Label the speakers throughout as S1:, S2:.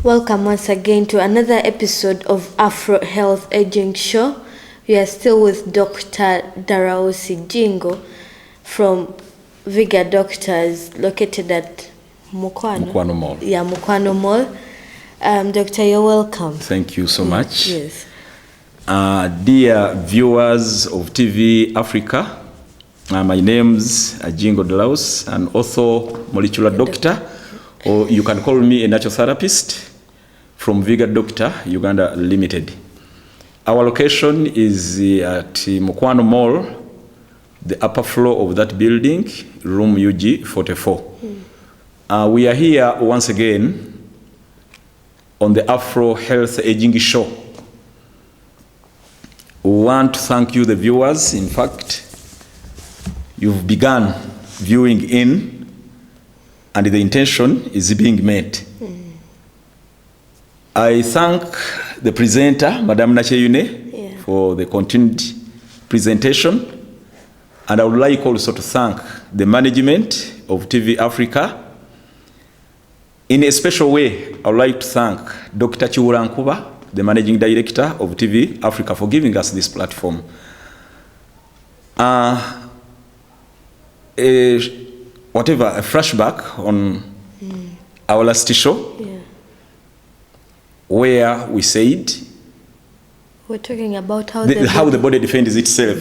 S1: Welcome once again to another episode of Afro Health Aging Show. We are still with Dr. Dalausi Jingo from Viga Doctors located at
S2: Mukwano Mall.
S1: Yeah, Mukwano Mall. Doctor, you're welcome.
S2: Thank you so much.
S1: Yes.
S2: Dear viewers of TV Africa, my name's Jingo Dalausi, and also molecular doctor, or you can call me a natural therapist from Viga Doctor, Uganda Limited. Our location is at Mukwano Mall, the upper floor of that building, room UG 44. We are here once again on the Afro Health Aging Show. We want to thank you, the viewers. In fact, you've begun viewing in, and the intention is being met. I thank the presenter, Madam Nakyeyune, for the continued presentation. And I would like also to thank the management of TV Africa. In a special way, I would like to thank Dr. Chiwurankuba, the Managing Director of TV Africa, for giving us this platform. A flashback on our last show, where we said
S1: we're talking about how
S2: the body defends itself.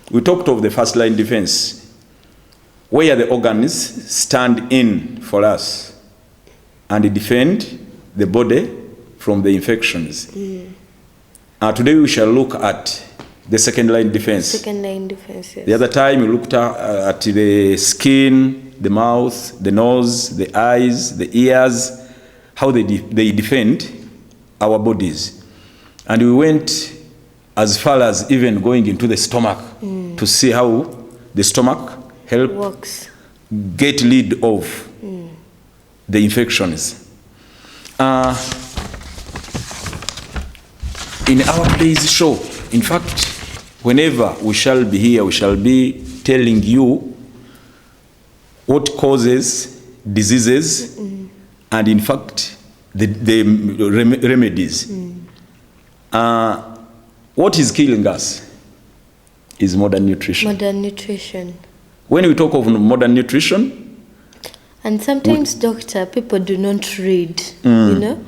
S2: We talked of the first line defense, where the organs stand in for us and defend the body from the infections. Today we shall look at the second line defense.
S1: Second line defense, yes.
S2: The other time we looked at the skin, the mouth, the nose, the eyes, the ears, how they defend our bodies. And we went as far as even going into the stomach to see how the stomach helps get rid of the infections. In our today's show, in fact, whenever we shall be here, we shall be telling you what causes diseases and, in fact, the remedies. What is killing us is modern nutrition.
S1: Modern nutrition.
S2: When we talk of modern nutrition,
S1: and sometimes, doctor, people do not read, you know?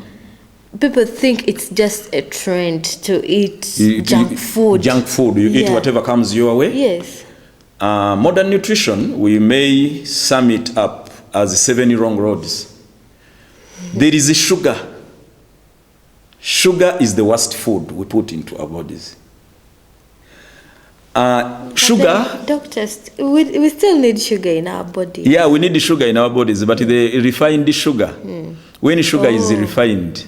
S1: People think it's just a trend to eat junk food.
S2: Junk food, you eat whatever comes your way.
S1: Yes.
S2: Modern nutrition, we may sum it up as 7 wrong roads. There is sugar. Sugar is the worst food we put into our bodies. Sugar.
S1: Doctors, we still need sugar in our body.
S2: Yeah, we need the sugar in our bodies, but the refined sugar, when sugar is refined,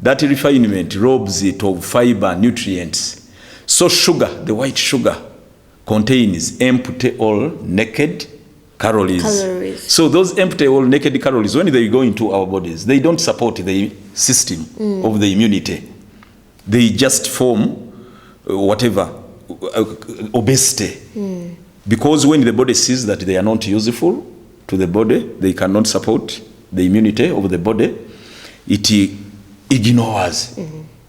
S2: that refinement robs it of fiber, nutrients. So sugar, the white sugar, contains empty or naked calories. So those empty or naked calories, when they go into our bodies, they don't support the system of the immunity. They just form obesity. Because when the body sees that they are not useful to the body, they cannot support the immunity of the body, it ignores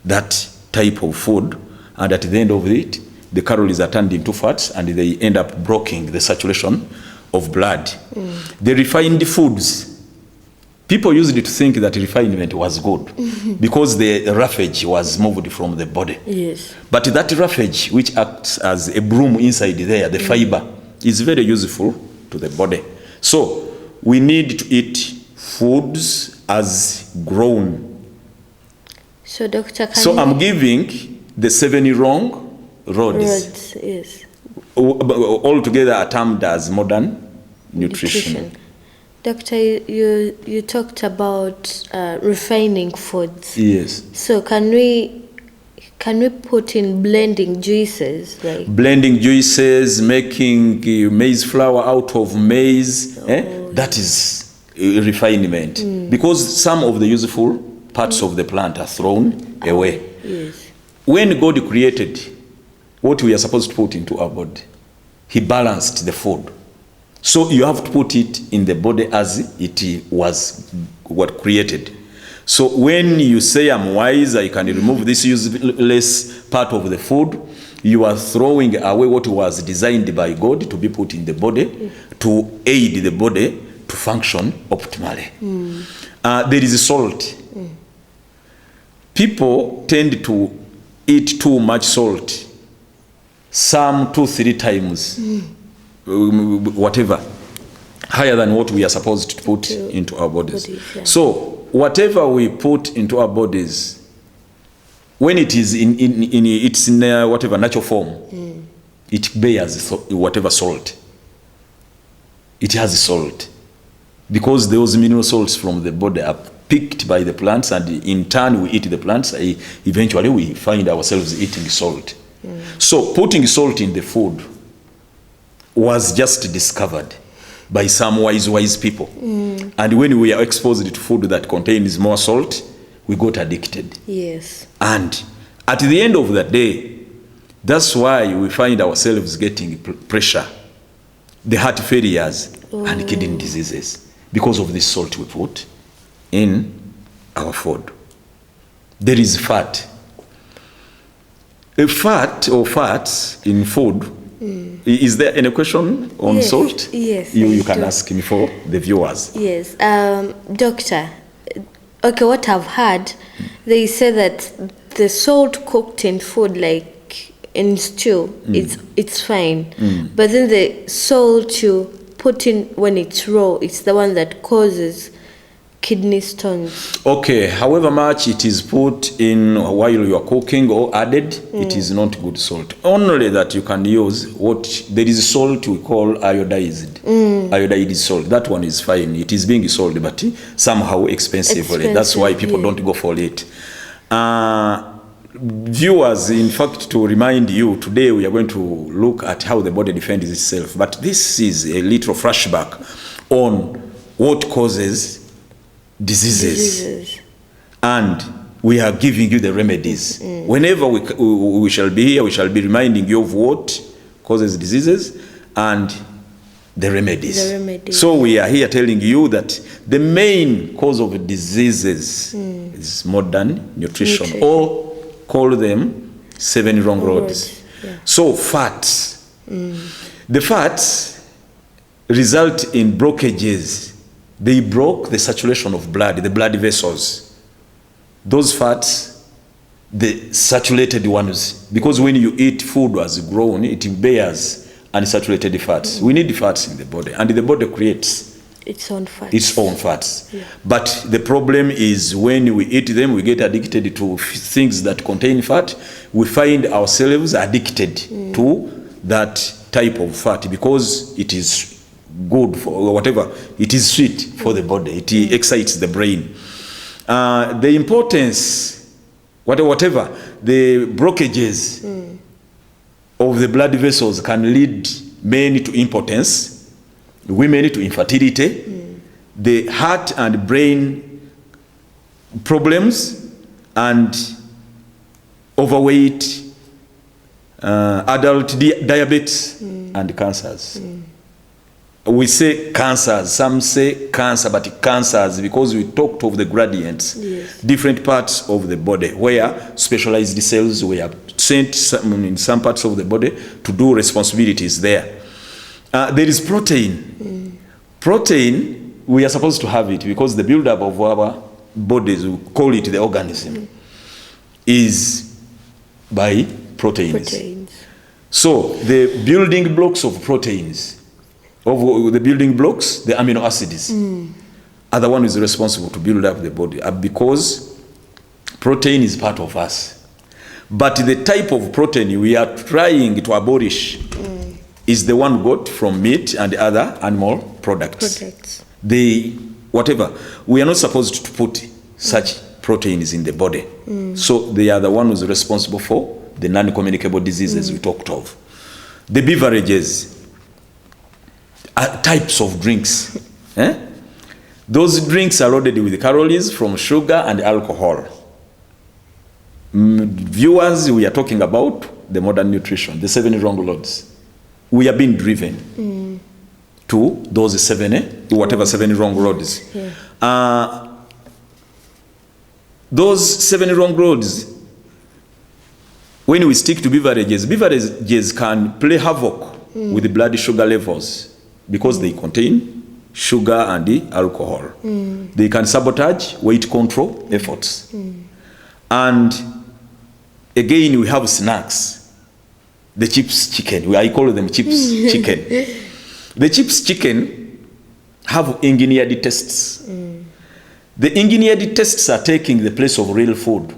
S2: that type of food, and at the end of it, the calories are turned into fats and they end up blocking the saturation of blood. The refined foods, people used to think that refinement was good because the roughage was moved from the body.
S1: Yes.
S2: But that roughage, which acts as a broom inside there, the fiber, is very useful to the body. So we need to eat foods as grown.
S1: So, doctor,
S2: I'm giving the 7 wrong roads.
S1: Yes.
S2: Altogether are termed as modern nutrition.
S1: Doctor, you talked about refining foods.
S2: Yes.
S1: So can we put in blending juices, like
S2: blending juices, making maize flour out of maize? That is refinement, because some of the useful parts of the plant are thrown away.
S1: Yes.
S2: When God created what we are supposed to put into our body, He balanced the food. So you have to put it in the body as it was what created. So when you say I'm wise, I can remove this useless part of the food, you are throwing away what was designed by God to be put in the body to aid the body to function optimally. There is salt. People tend to eat too much salt, some 2-3 times, whatever, higher than what we are supposed to put into our bodies. So whatever we put into our bodies, when it is in whatever natural form, it bears whatever salt. It has salt, because those mineral salts from the body are picked by the plants, and in turn we eat the plants. Eventually we find ourselves eating salt. So putting salt in the food was just discovered by some wise people. And when we are exposed to food that contains more salt, we got addicted.
S1: Yes.
S2: And at the end of the day, that's why we find ourselves getting pressure, the heart failures, and kidney diseases, because of this salt we put in our food. There is fat. A fat or fats in food. Is there any question on salt?
S1: Yes.
S2: You can ask me for the viewers.
S1: Yes. Doctor, okay, what I've heard, they say that the salt cooked in food, like in stew, it's fine. But then the salt you put in when it's raw, it's the one that causes kidney stones. Okay,
S2: however much it is put in while you are cooking or added, it is not good salt. Only that you can use there is salt we call iodized salt. That one is fine. It is being sold, but somehow expensively. That's why people don't go for it. Viewers, in fact, to remind you, today we are going to look at how the body defends itself. But this is a little flashback on what causes diseases. And we are giving you the remedies. Whenever we shall be here, we shall be reminding you of what causes diseases and the remedies. So we are here telling you that the main cause of diseases is modern nutrition, or call them 7 wrong roads. So fats. The fats result in blockages. They broke the saturation of blood, the blood vessels. Those fats, the saturated ones, because when you eat food as grown, it bears unsaturated fats. We need fats in the body, and the body creates
S1: its own fats.
S2: But the problem is when we eat them, we get addicted to things that contain fat. We find ourselves addicted to that type of fat because it is good for whatever, it is sweet for the body, it excites the brain. The importance, whatever, the blockages of the blood vessels can lead men to impotence, women to infertility, the heart and brain problems, and overweight, adult diabetes, and cancers. We say cancers, some say cancer, but cancers because we talked of the gradients, different parts of the body where specialized cells were sent in some parts of the body to do responsibilities there. There is protein. Protein, we are supposed to have it because the buildup of our bodies, we call it the organism, is by proteins. So the building blocks of proteins, the amino acids, are the one who is responsible to build up the body, because protein is part of us. But the type of protein we are trying to abolish is the one got from meat and other animal products. We are not supposed to put such proteins in the body. So they are the one who's responsible for the non-communicable diseases we talked of. The beverages are types of drinks. Those drinks are loaded with calories from sugar and alcohol. Viewers, we are talking about the modern nutrition, the 7 wrong roads. We are being driven to those 7 wrong roads. Those 7 wrong roads, when we stick to beverages can play havoc with the blood sugar levels because they contain sugar and the alcohol. They can sabotage weight control efforts. And again, we have snacks. The chips chicken, I call them chips chicken. The chips chicken have engineered tests. The engineered tests are taking the place of real food.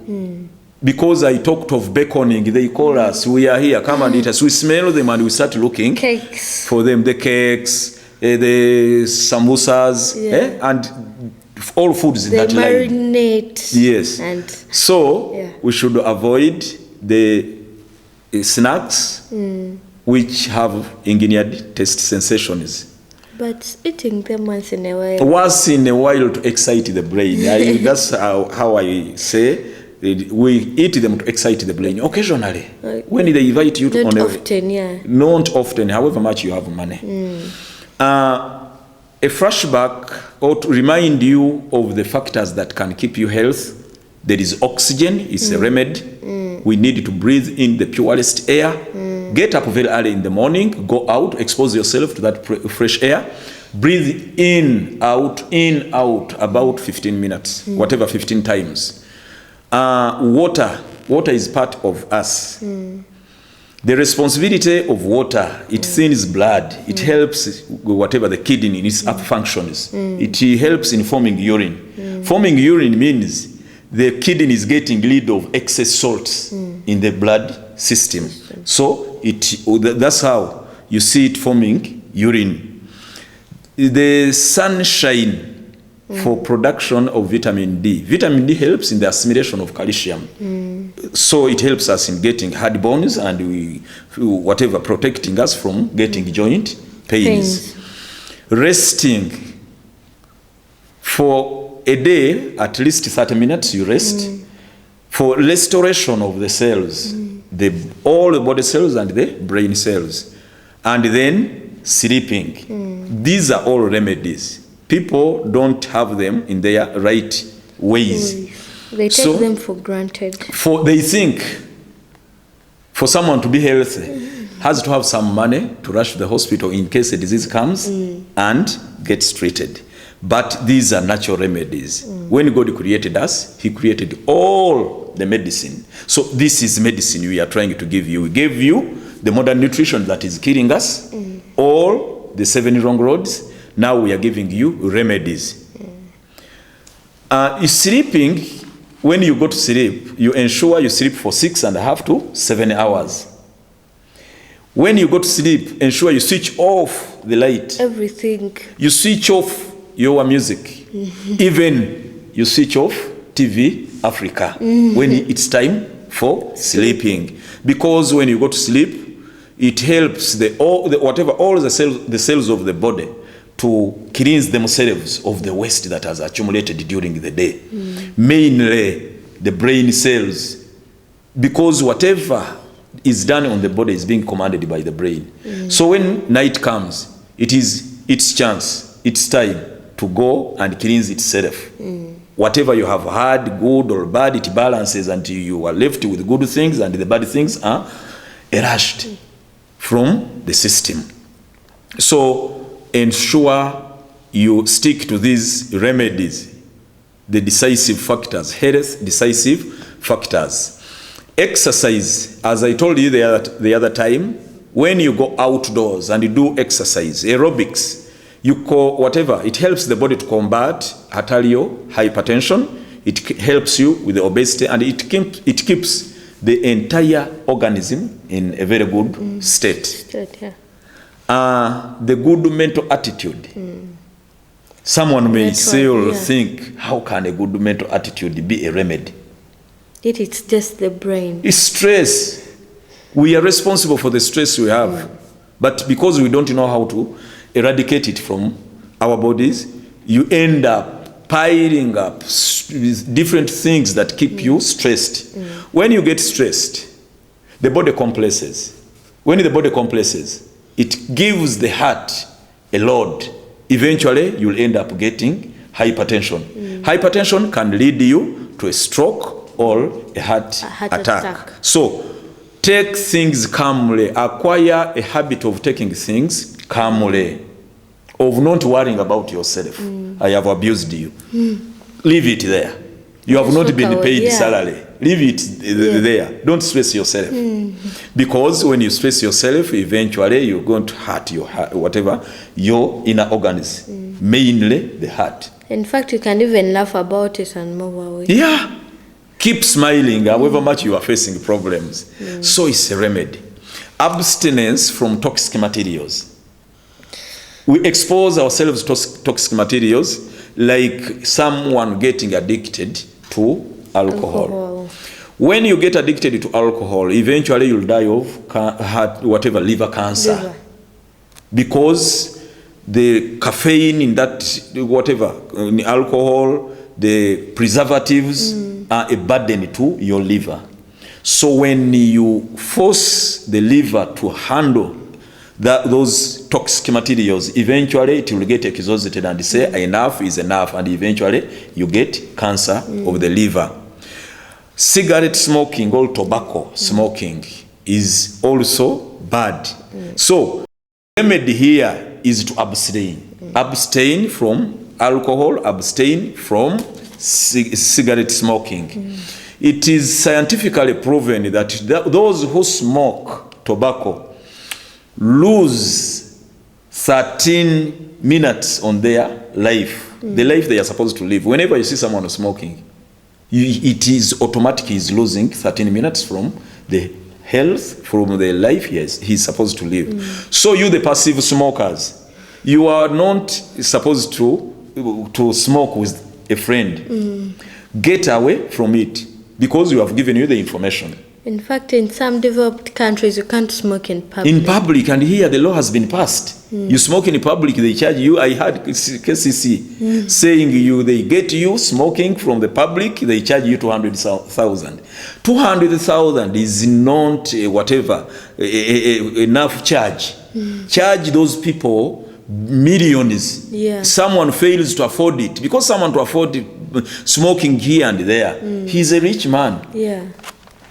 S2: Because I talked of beconing, they call us, we are here, come and eat us. We smell them and we start looking
S1: Cakes.
S2: for them, the cakes, the samosas, and all foods
S1: They
S2: that line.
S1: marinate.
S2: Yes.
S1: And
S2: So we should avoid the snacks which have engineered taste sensations.
S1: but eating them once in a while.
S2: Once in a while to excite the brain. That's how I say. We eat them to excite the brain occasionally. When they invite you to
S1: Not often, yeah.
S2: Not often, however much you have money. A flashback or to remind you of the factors that can keep you healthy. There is oxygen, it's a remedy. We need to breathe in the purest air. Get up very early in the morning, go out, expose yourself to that fresh air. Breathe in, out, about 15 minutes, whatever, 15 times. Water is part of us. The responsibility of water, it thins blood, it helps whatever the kidney in its up functions. It helps in forming urine. Forming urine means the kidney is getting rid of excess salts in the blood system. So that's how you see it forming urine. The sunshine for production of vitamin D. Vitamin D helps in the assimilation of calcium. So it helps us in getting hard bones and whatever, protecting us from getting joint pains. Resting. For a day, at least 30 minutes you rest. For restoration of the cells, all the body cells and the brain cells. And then sleeping. These are all remedies. People don't have them in their right ways.
S1: They take them for granted.
S2: They think for someone to be healthy has to have some money to rush to the hospital in case a disease comes and gets treated. But these are natural remedies. When God created us, He created all the medicine. So this is medicine we are trying to give you. We gave you the modern nutrition that is killing us, all the 7 wrong roads. Now we are giving you remedies. Sleeping, when you go to sleep, you ensure you sleep for 6.5 to 7 hours. When you go to sleep, ensure you switch off the light.
S1: Everything.
S2: You switch off your music. Even you switch off TV Africa when it's time for sleeping. Because when you go to sleep, it helps all the cells of the body to cleanse themselves of the waste that has accumulated during the day. Mainly the brain cells, because whatever is done on the body is being commanded by the brain. So when night comes, it is its chance, it's time to go and cleanse itself. Whatever you have had, good or bad, it balances until you are left with good things and the bad things are erased from the system. So ensure you stick to these remedies, the decisive factors, health decisive factors. Exercise, as I told you the other time, when you go outdoors and you do exercise, aerobics, you call whatever, it helps the body to combat arterial hypertension, it helps you with the obesity, and it keeps the entire organism in a very good state. The good mental attitude. Someone may say or think, how can a good mental attitude be a remedy?
S1: It's just the brain.
S2: It's stress. We are responsible for the stress we have. But because we don't know how to eradicate it from our bodies, you end up piling up different things that keep you stressed. When you get stressed, the body compresses. When the body compresses, it gives the heart a load. Eventually, you'll end up getting hypertension. Hypertension can lead you to a stroke or a heart attack. So take things calmly. Acquire a habit of taking things calmly, of not worrying about yourself. I have abused you. Leave it there. You have not been paid salary. Leave it there. Don't stress yourself. Because when you stress yourself, eventually you're going to hurt your heart, whatever, your inner organs, mainly the heart.
S1: In fact, you can even laugh about it and move away.
S2: Yeah. Keep smiling, however much you are facing problems. So it's a remedy. Abstinence from toxic materials. We expose ourselves to toxic materials like someone getting addicted to alcohol. When you get addicted to alcohol, eventually you'll die of heart, liver cancer. Because the caffeine in that, in alcohol, the preservatives are a burden to your liver. So when you force the liver to handle those toxic materials, eventually it will get exhausted and say enough is enough, and eventually you get cancer of the liver. Cigarette smoking or tobacco smoking is also bad. So the remedy here is to abstain. Abstain from alcohol, abstain from cigarette smoking. It is scientifically proven that those who smoke tobacco lose 13 minutes on their life, the life they are supposed to live. Whenever you see someone smoking, it is automatic, he's losing 13 minutes from the health, from the life he's supposed to live. So you, the passive smokers, you are not supposed to smoke with a friend. Get away from it, because you have given you the information.
S1: In fact, in some developed countries, you can't smoke in public. In
S2: public, and here the law has been passed. You smoke in public, they charge you. I had KCC saying they get you smoking from the public, they charge you 200,000. 200,000 is not enough charge. Charge those people millions. Someone fails to afford it, because someone to afford it, smoking here and there, he's a rich man.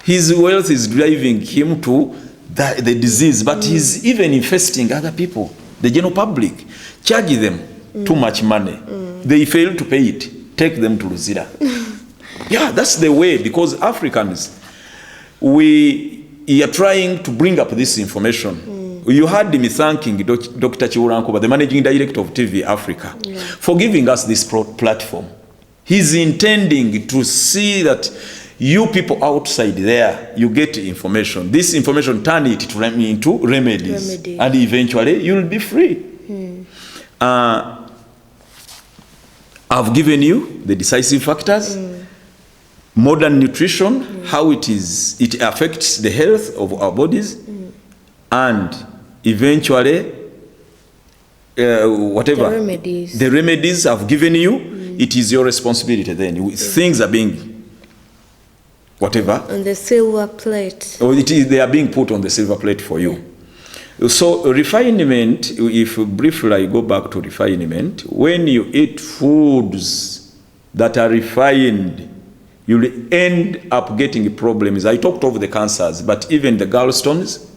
S2: His wealth is driving him to the disease, but he's even infesting other people, the general public. Charge them too much money. They fail to pay it. Take them to Luzira. That's the way, because Africans, we are trying to bring up this information. You heard me thanking Dr. Chiurankoba, the managing director of TV Africa, for giving us this platform. He's intending to see that you people outside there, you get information. This information, turn it into remedies. And eventually you'll be free. I've given you the decisive factors. Modern nutrition, how it affects the health of our bodies. And eventually, the remedies I've given you, it is your responsibility then. Things are being on the silver plate. They are being put on the silver plate for you. So refinement, if briefly I go back to refinement, when you eat foods that are refined, you'll end up getting problems. I talked of the cancers, but even the gallstones,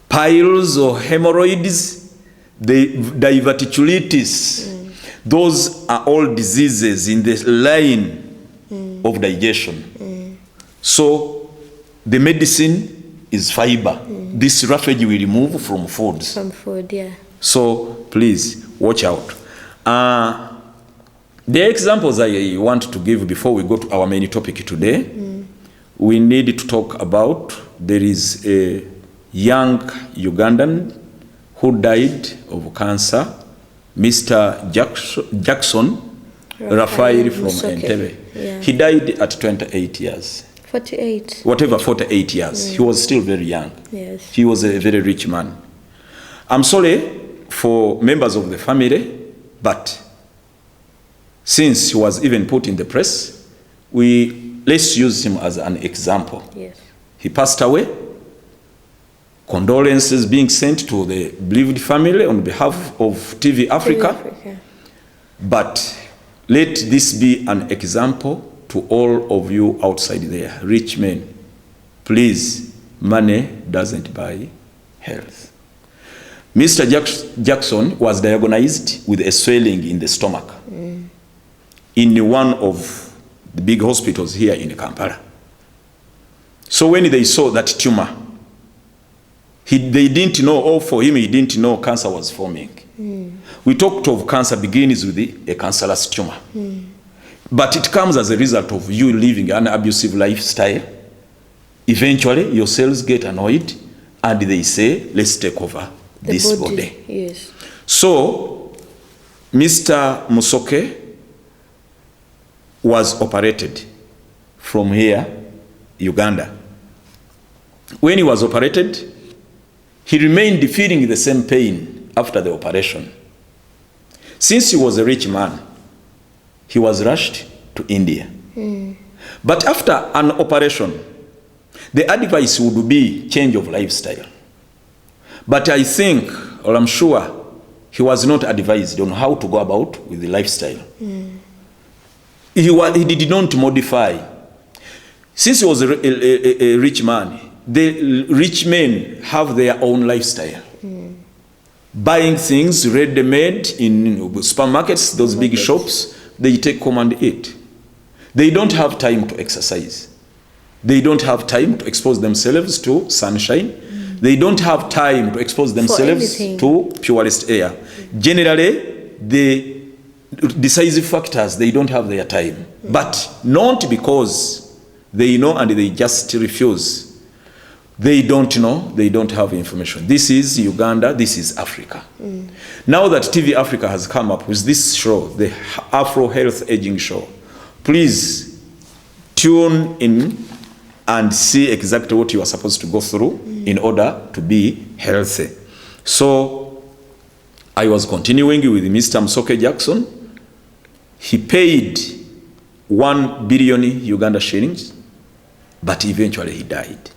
S2: piles or hemorrhoids, the diverticulitis, those are all diseases in the line of digestion. So the medicine is fiber. This roughage we remove from foods.
S1: From food,
S2: So please watch out. The examples I want to give before we go to our main topic today, we need to talk about, there is a young Ugandan who died of cancer, Mr. Jackson Raphael from Entebbe. He died at 28 years.
S1: 48.
S2: 48 years. He was still very young. He was a very rich man. I'm sorry for members of the family, but since he was even put in the press, let's use him as an example. He passed away. Condolences being sent to the bereaved family on behalf of TV Africa. But let this be an example to all of you outside there, rich men, please, money doesn't buy health. Mr. Jackson was diagnosed with a swelling in the stomach in one of the big hospitals here in Kampala. So when they saw that tumor, they didn't know, or for him, he didn't know cancer was forming. We talked of cancer begins with a cancerous tumor. But it comes as a result of you living an abusive lifestyle. Eventually, your cells get annoyed and they say, let's take over this body.
S1: Yes.
S2: So, Mr. Musoke was operated from here, Uganda. When he was operated, he remained feeling the same pain after the operation. Since he was a rich man, he was rushed to India. But after an operation, the advice would be change of lifestyle. But I think, or I'm sure, he was not advised on how to go about with the lifestyle. He did not modify. Since he was a rich man, the rich men have their own lifestyle. Buying things ready-made in supermarkets, those big shops, they take home and eat. They don't have time to exercise. They don't have time to expose themselves to sunshine. They don't have time to expose themselves to purest air. Generally, the decisive factors, they don't have their time. But not because they know and they just refuse. They don't know, they don't have information. This is Uganda, this is Africa. Now that TV Africa has come up with this show, the Afro Health Aging Show, please tune in and see exactly what you are supposed to go through in order to be healthy. So I was continuing with Mr. Musoke Jackson. He paid 1 billion Uganda shillings, but eventually he died.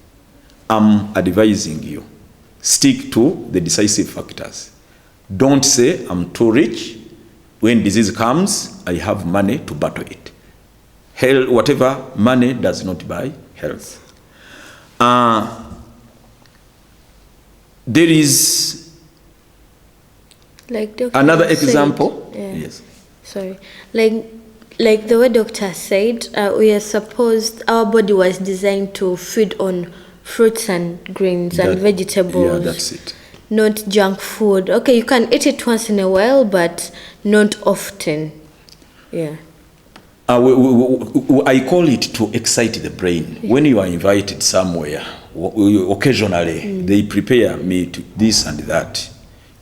S2: I'm advising you, stick to the decisive factors. Don't say, I'm too rich. When disease comes, I have money to battle it. Hell, whatever, money does not buy health. There is
S1: like
S2: another example.
S1: Yes. Sorry. Like the way doctor said, we are supposed, our body was designed to feed on fruits and grains and vegetables.
S2: Yeah, that's it.
S1: Not junk food. Okay, you can eat it once in a while, but not often. Yeah.
S2: I call it to excite the brain. When you are invited somewhere, occasionally they prepare meat, this and that.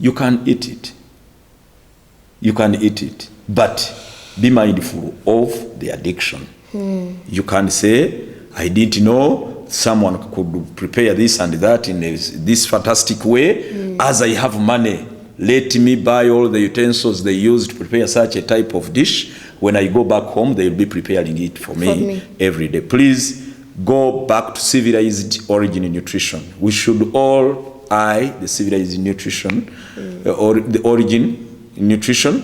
S2: You can eat it. You can eat it. But be mindful of the addiction. You can say, I didn't know someone could prepare this and that in this fantastic way. As I have money, let me buy all the utensils they use to prepare such a type of dish. When I go back home, they'll be preparing it for me every day. Please go back to civilized origin nutrition. We should all eye the civilized nutrition, or the origin nutrition.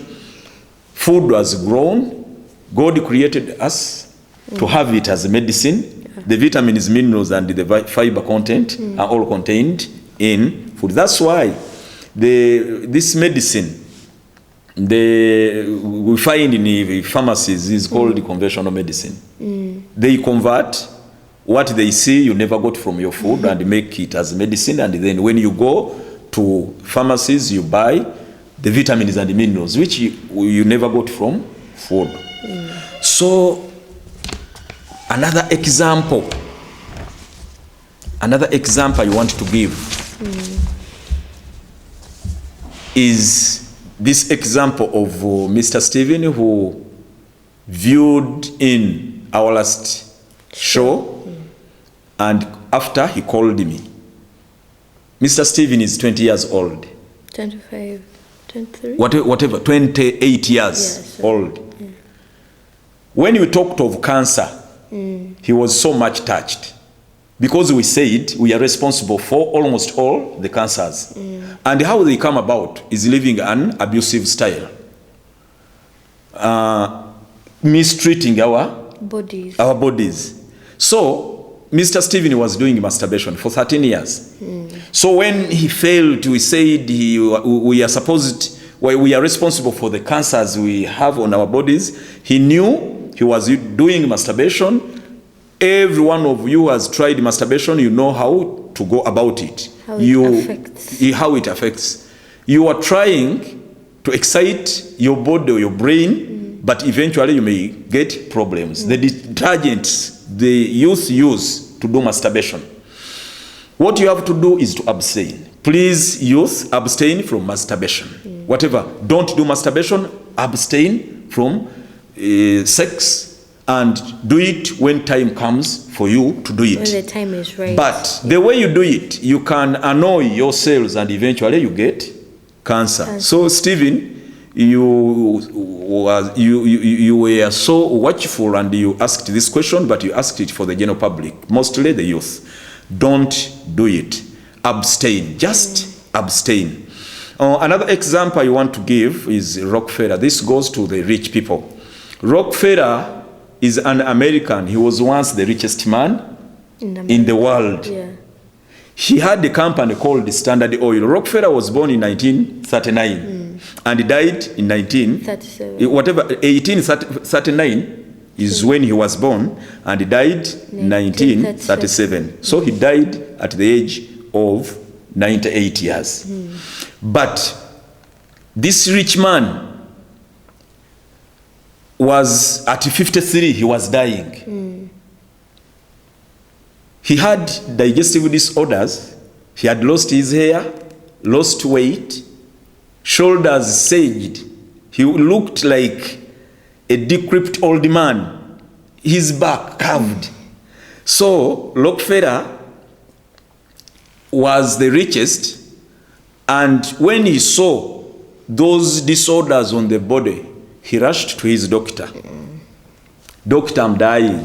S2: Food was grown. God created us to have it as a medicine. The vitamins, minerals, and the fiber content are all contained in food. That's why this medicine we find in the pharmacies is called the conventional medicine. They convert what they see you never got from your food and make it as medicine, and then when you go to pharmacies you buy the vitamins and the minerals which you never got from food. So another example I want to give is this example of Mr. Stephen, who viewed in our last show, and after he called me. Mr. Stephen is 20 years old.
S1: 25, 23?
S2: Whatever, 28 years old. When we talked of cancer, he was so much touched, because we said we are responsible for almost all the cancers. And how they come about is living an abusive style, mistreating our
S1: bodies.
S2: Our bodies. So Mr. Stephen was doing masturbation for 13 years. So when he failed, we said we are responsible for the cancers we have on our bodies. He knew he was doing masturbation. Every one of you has tried masturbation. You know how to go about it. How it affects. You are trying to excite your body or your brain, but eventually you may get problems. The detergents the youth use to do masturbation. What you have to do is to abstain. Please, youth, abstain from masturbation. Whatever. Don't do masturbation. Abstain from sex. And do it when time comes for you to do it.
S1: When the time is right.
S2: But the way you do it, you can annoy your cells and eventually you get cancer. So Stephen, you were so watchful and you asked this question, but you asked it for the general public, mostly the youth. Don't do it. Abstain. Just abstain. Another example I want to give is Rockefeller. This goes to the rich people. Rockefeller is an American. He was once the richest man in the world.
S1: Yeah.
S2: He had a company called Standard Oil. Rockefeller was born in 1939 and died in 1839 is when he was born, and he died in 1937. So he died at the age of 98 years. But this rich man was at 53, he was dying. He had digestive disorders. He had lost his hair, lost weight, shoulders saged. He looked like a decrepit old man, his back curved. So Rockefeller was the richest, and when he saw those disorders on the body, he rushed to his doctor. Doctor, I'm dying,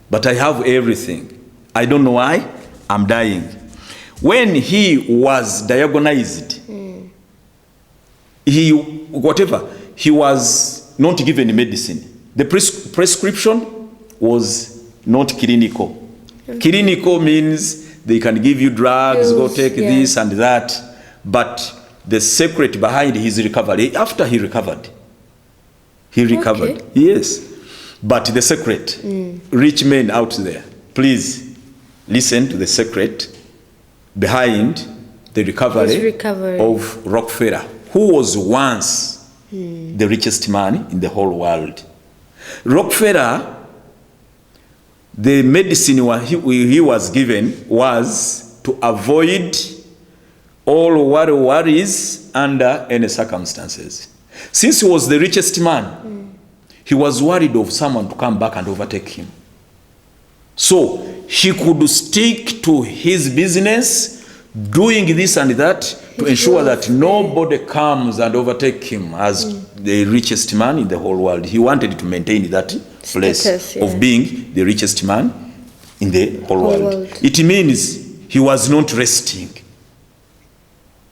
S2: but I have everything. I don't know why I'm dying. When he was diagnosed, he was not given medicine. The prescription was not clinical. Clinical means they can give you drugs, go take this and that, but the secret behind his recovery, after he recovered, yes. But the secret, rich men out there, please listen to the secret behind the recovery of Rockefeller, who was once the richest man in the whole world. Rockefeller, the medicine he was given was to avoid all worries under any circumstances. Since he was the richest man, he was worried of someone to come back and overtake him. So he could stick to his business, doing this and that, to ensure that nobody comes and overtake him as the richest man in the whole world. He wanted to maintain that place of being the richest man in the whole world. It means he was not resting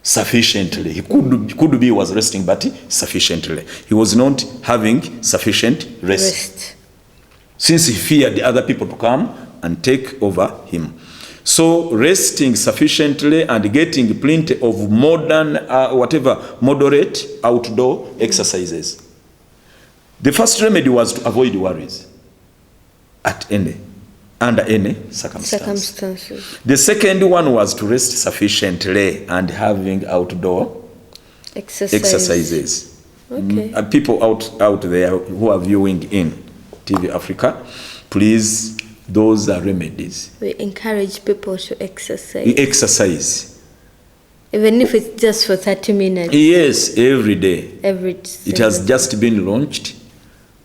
S2: sufficiently. He could be was resting, but sufficiently. He was not having sufficient rest. Since he feared the other people to come and take over him. So resting sufficiently and getting plenty of moderate outdoor exercises. The first remedy was to avoid worries under any circumstances. The second one was to rest sufficiently and having outdoor exercises. Okay. People out there who are viewing in TV Africa, please, those are remedies.
S1: We encourage people to exercise.
S2: Exercise.
S1: Even if it's just for 30 minutes.
S2: Yes, every day.
S1: It
S2: has just been launched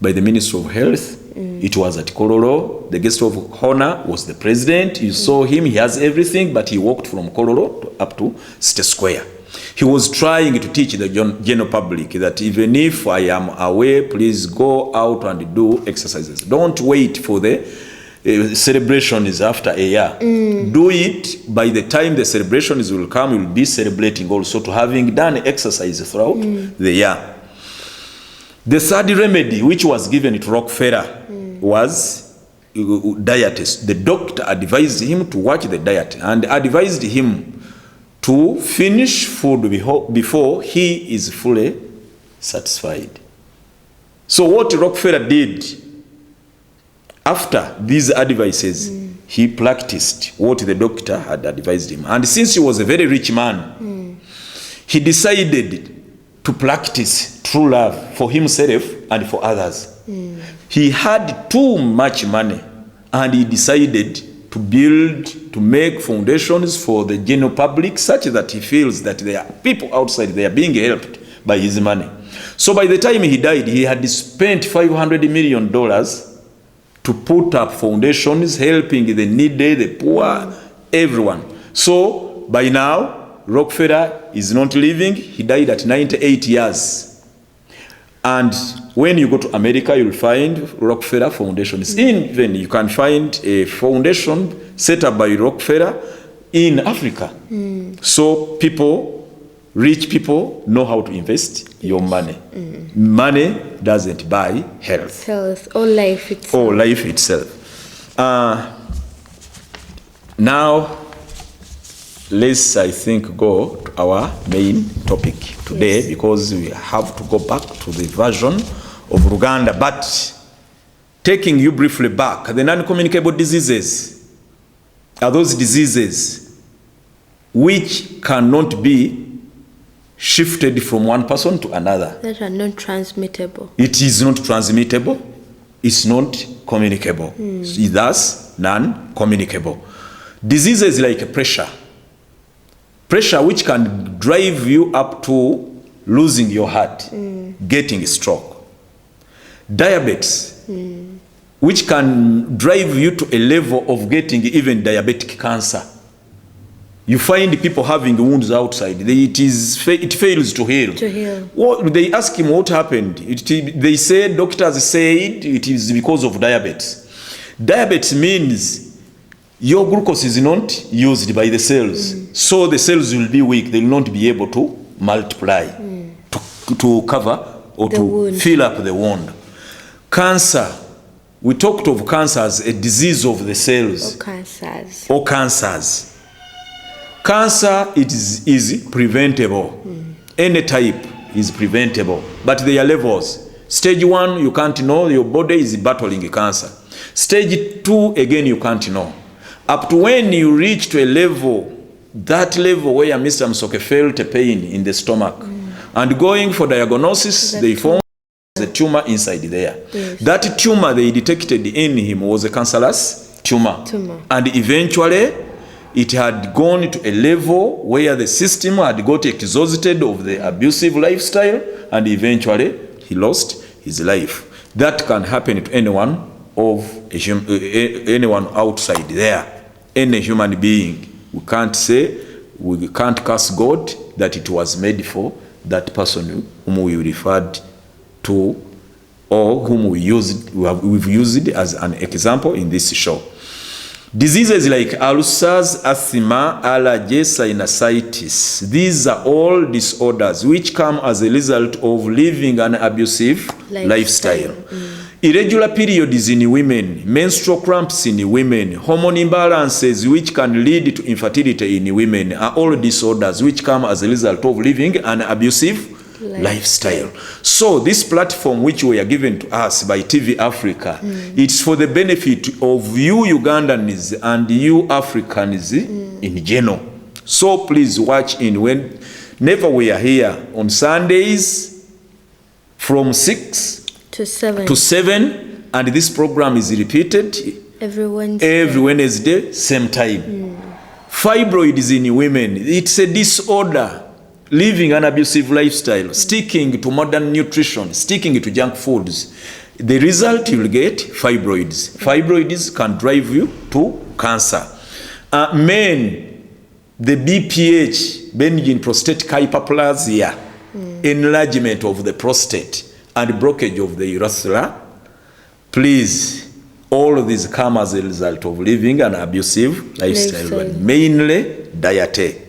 S2: by the Ministry of Health. It was at Kololo. The guest of honor was the president. You saw him. He has everything, but he walked from Kololo up to State Square. He was trying to teach the general public that even if I am away, please go out and do exercises. Don't wait for the celebration is after a year. Do it by the time the celebrations will come. You'll be celebrating also to having done exercise throughout the year. The third remedy, which was given to Rockefeller, was diet. The doctor advised him to watch the diet and advised him to finish food before he is fully satisfied. So what Rockefeller did after these advices, he practiced what the doctor had advised him. And since he was a very rich man, he decided to practice true love for himself and for others. He had too much money and he decided to make foundations for the general public such that he feels that there are people outside, they are being helped by his money. So by the time he died, he had spent $500 million to put up foundations helping the needy, the poor, everyone. So by now, Rockefeller is not living. He died at 98 years. And when you go to America, you'll find Rockefeller foundations. Even you can find a foundation set up by Rockefeller in Africa. So rich people know how to invest your money. Money doesn't buy health.
S1: Or life itself.
S2: Or life itself. Now, let's, I think, go to our main topic today, because we have to go back to the version of Ruganda. But taking you briefly back, the non-communicable diseases are those diseases which cannot be shifted from one person to another.
S1: That are not transmittable.
S2: It is not transmittable. It's not communicable. It's thus non-communicable. Diseases like pressure which can drive you up to losing your heart, getting a stroke. Diabetes, which can drive you to a level of getting even diabetic cancer. You find people having wounds outside. It fails to heal. Well, they ask him what happened. They say, doctors said it is because of diabetes. Diabetes means your glucose is not used by the cells. So the cells will be weak. They will not be able to multiply, to cover or to fill up the wound. Cancer. We talked of cancer as a disease of the cells. Or cancers. Cancer is preventable. Any type is preventable. But there are levels. Stage 1, you can't know. Your body is battling cancer. Stage 2, again, you can't know. Up to when you reach to a level, that level where Mr. Msoke felt a pain in the stomach. And going for diagnosis, they found a tumor inside there. That tumor they detected in him was a cancerous tumor. And eventually, it had gone to a level where the system had got exhausted of the abusive lifestyle, and eventually he lost his life. That can happen to anyone outside there, any human being. We can't curse God that it was made for that person whom we referred to, or whom we've used as an example in this show. Diseases like ulcers, asthma, allergy, sinusitis. These are all disorders which come as a result of living an abusive lifestyle. Irregular periods in women, menstrual cramps in women, hormone imbalances which can lead to infertility in women are all disorders which come as a result of living an abusive lifestyle. So this platform which we are given to us by TV Africa, it's for the benefit of you Ugandans and you Africans in general. So please watch in whenever we are here on Sundays from 6 to 7, and this program is repeated every Wednesday, same time. Fibroids in women, it's a disorder. Living an abusive lifestyle, sticking to modern nutrition, sticking to junk foods. The result, you will get fibroids. Fibroids can drive you to cancer. Men, the BPH, benign prostatic hyperplasia, enlargement of the prostate, and blockage of the urethra. Please, all of these come as a result of living an abusive lifestyle, but mainly diet.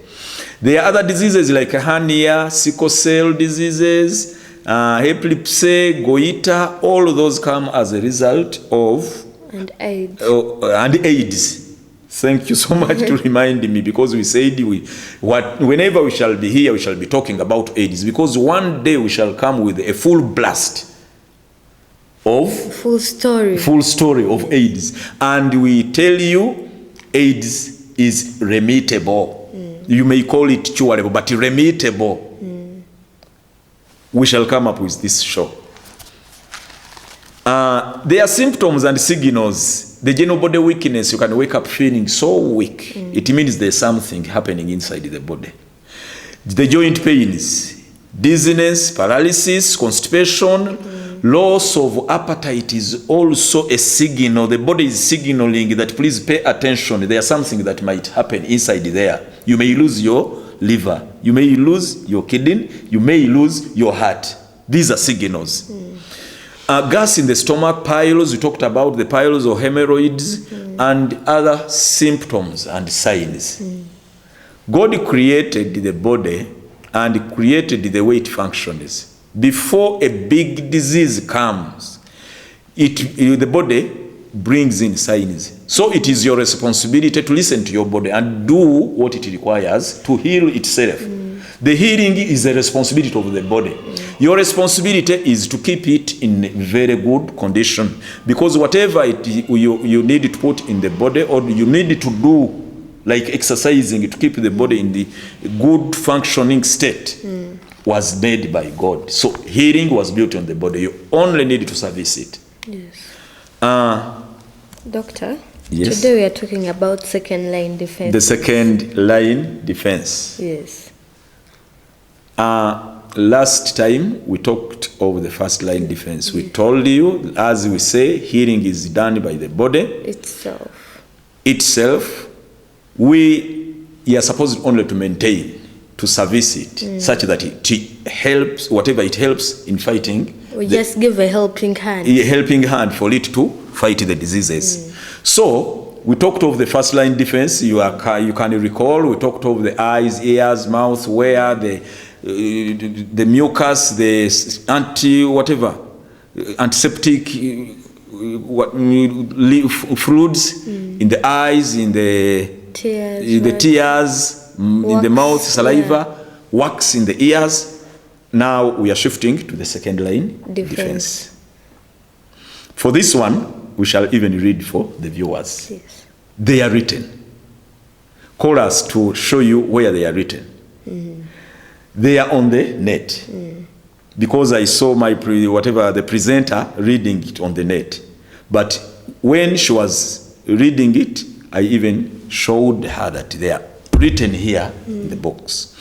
S2: There are other diseases like hernia, sickle cell diseases, epilepsy, goiter, all of those come as a result of
S1: and AIDS.
S2: And AIDS. Thank you so much to remind me, because we said whenever we shall be here, we shall be talking about AIDS, because one day we shall come with a full blast of
S1: full story
S2: of AIDS, and we tell you AIDS is remittable. You may call it curable, but remittable. We shall come up with this show. There are symptoms and signals. The general body weakness, you can wake up feeling so weak. It means there's something happening inside the body. The joint pains, dizziness, paralysis, constipation, loss of appetite is also a signal. The body is signaling that please pay attention. There's something that might happen inside there. You may lose your liver. You may lose your kidney. You may lose your heart. These are signals. Gas in the stomach, piles, we talked about the piles or hemorrhoids, and other symptoms and signs. God created the body and created the way it functions. Before a big disease comes, the body brings in signs. So it is your responsibility to listen to your body and do what it requires to heal itself. The healing is the responsibility of the body. Your responsibility is to keep it in very good condition, because whatever you need to put in the body, or you need to do like exercising to keep the body in the good functioning state, was made by God. So healing was built on the body. You only need to service it.
S1: Yes. Doctor,
S2: yes.
S1: Today we are talking about second line defense.
S2: The second line defense.
S1: Yes.
S2: Last time we talked of the first line defense. We told you, as we say, healing is done by the body itself. We are supposed only to maintain, to service it, such that it helps, whatever it helps in fighting.
S1: We just give a helping hand.
S2: A helping hand for it to fight the diseases. So we talked of the first line defense. You can recall, we talked of the eyes, ears, mouth, where the mucus, the antiseptic fluids in the eyes, in the tears, in the mouth, saliva, wax in the ears. Now we are shifting to the second line defense. For this one, we shall even read for the viewers.
S1: Yes.
S2: They are written. Call us to show you where they are written. They are on the net, because I saw the presenter reading it on the net. But when she was reading it, I even showed her that they are written here in the box.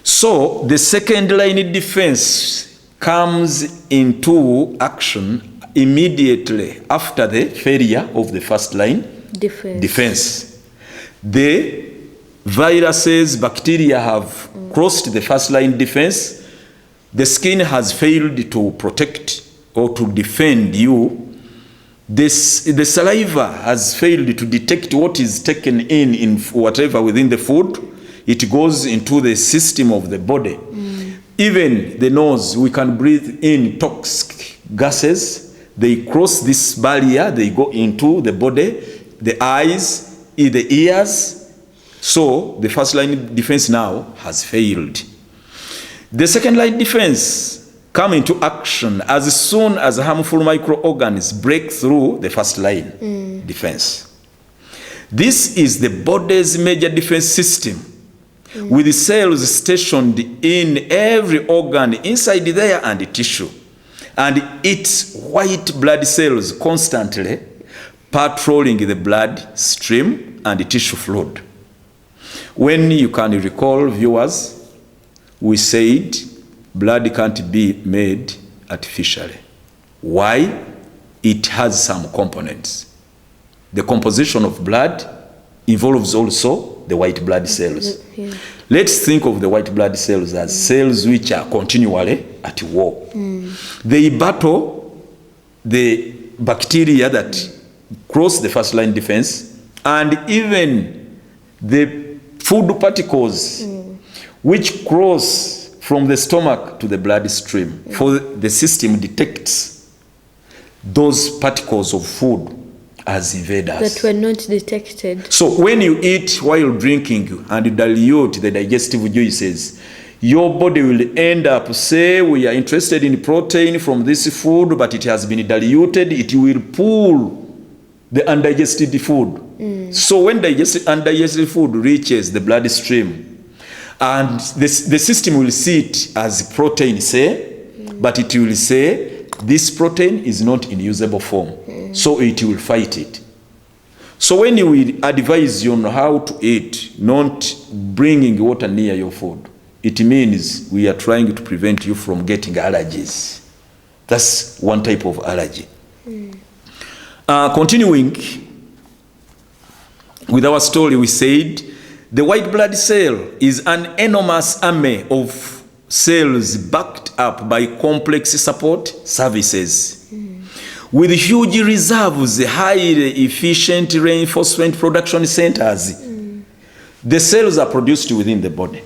S2: So the second line defense comes into action immediately after the failure of the first line defense. The viruses, bacteria have crossed the first line defense. The skin has failed to protect or to defend you. The saliva has failed to detect what is taken in whatever within the food. It goes into the system of the body. Even the nose, we can breathe in toxic gases. They cross this barrier, they go into the body, the eyes, the ears. So the first line defense now has failed. The second line defense come into action as soon as harmful microorganisms break through the first line defense. This is the body's major defense system, with cells stationed in every organ inside there and the tissue, and its white blood cells constantly patrolling the blood stream and the tissue fluid. When you can recall, viewers, we said blood can't be made artificially. Why? It has some components. The composition of blood involves also the white blood cells. Let's think of the white blood cells as cells which are continually at war. They battle the bacteria that cross the first line defense, and even the food particles which cross from the stomach to the bloodstream, for the system detects those particles of food as invaders.
S1: That were not detected.
S2: So when you eat while drinking and dilute the digestive juices, your body will end up, say, we are interested in protein from this food, but it has been diluted, it will pull the undigested food. So when undigested food reaches the bloodstream, and the system will see it as protein, say, but it will say, this protein is not in usable form. So it will fight it. So when you will advise you on how to eat, not bringing water near your food, it means we are trying to prevent you from getting allergies. That's one type of allergy. Continuing with our story, we said the white blood cell is an enormous army of cells backed up by complex support services. With huge reserves, highly efficient reinforcement production centers. The cells are produced within the body.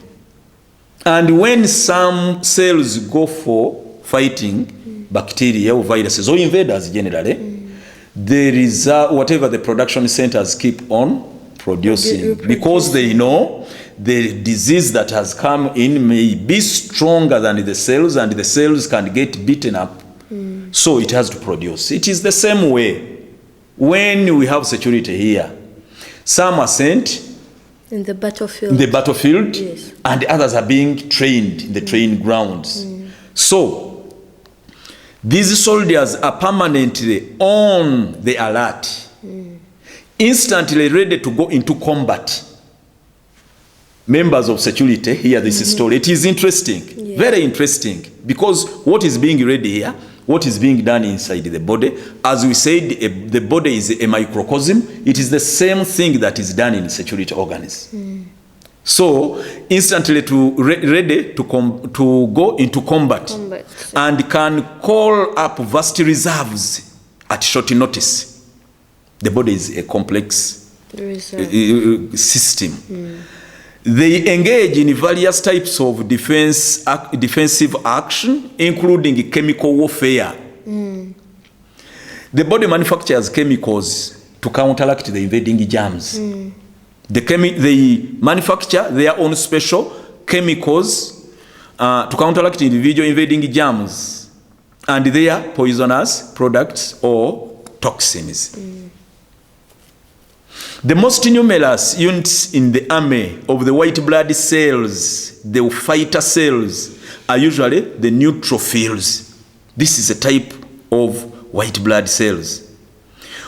S2: And when some cells go for fighting bacteria or viruses or invaders generally, there is whatever the production centers keep on producing, because they know the disease that has come in may be stronger than the cells, and the cells can get beaten up. So it has to produce. It is the same way when we have security here. Some are sent
S1: in the battlefield, yes,
S2: and others are being trained in the training grounds. So these soldiers are permanently on the alert, instantly ready to go into combat. Members of security hear this story. It is interesting, very interesting, because what is being read here, what is being done inside the body, as we said, the body is a microcosm. It is the same thing that is done in security organs. So instantly ready to go into combat, and can call up vast reserves at short notice. The body is a complex system. They engage in various types of defensive action, including chemical warfare. The body manufactures chemicals to counteract the invading germs. They manufacture their own special chemicals to counteract individual invading germs and their poisonous products or toxins. The most numerous units in the army of the white blood cells, the fighter cells, are usually the neutrophils. This is a type of white blood cells.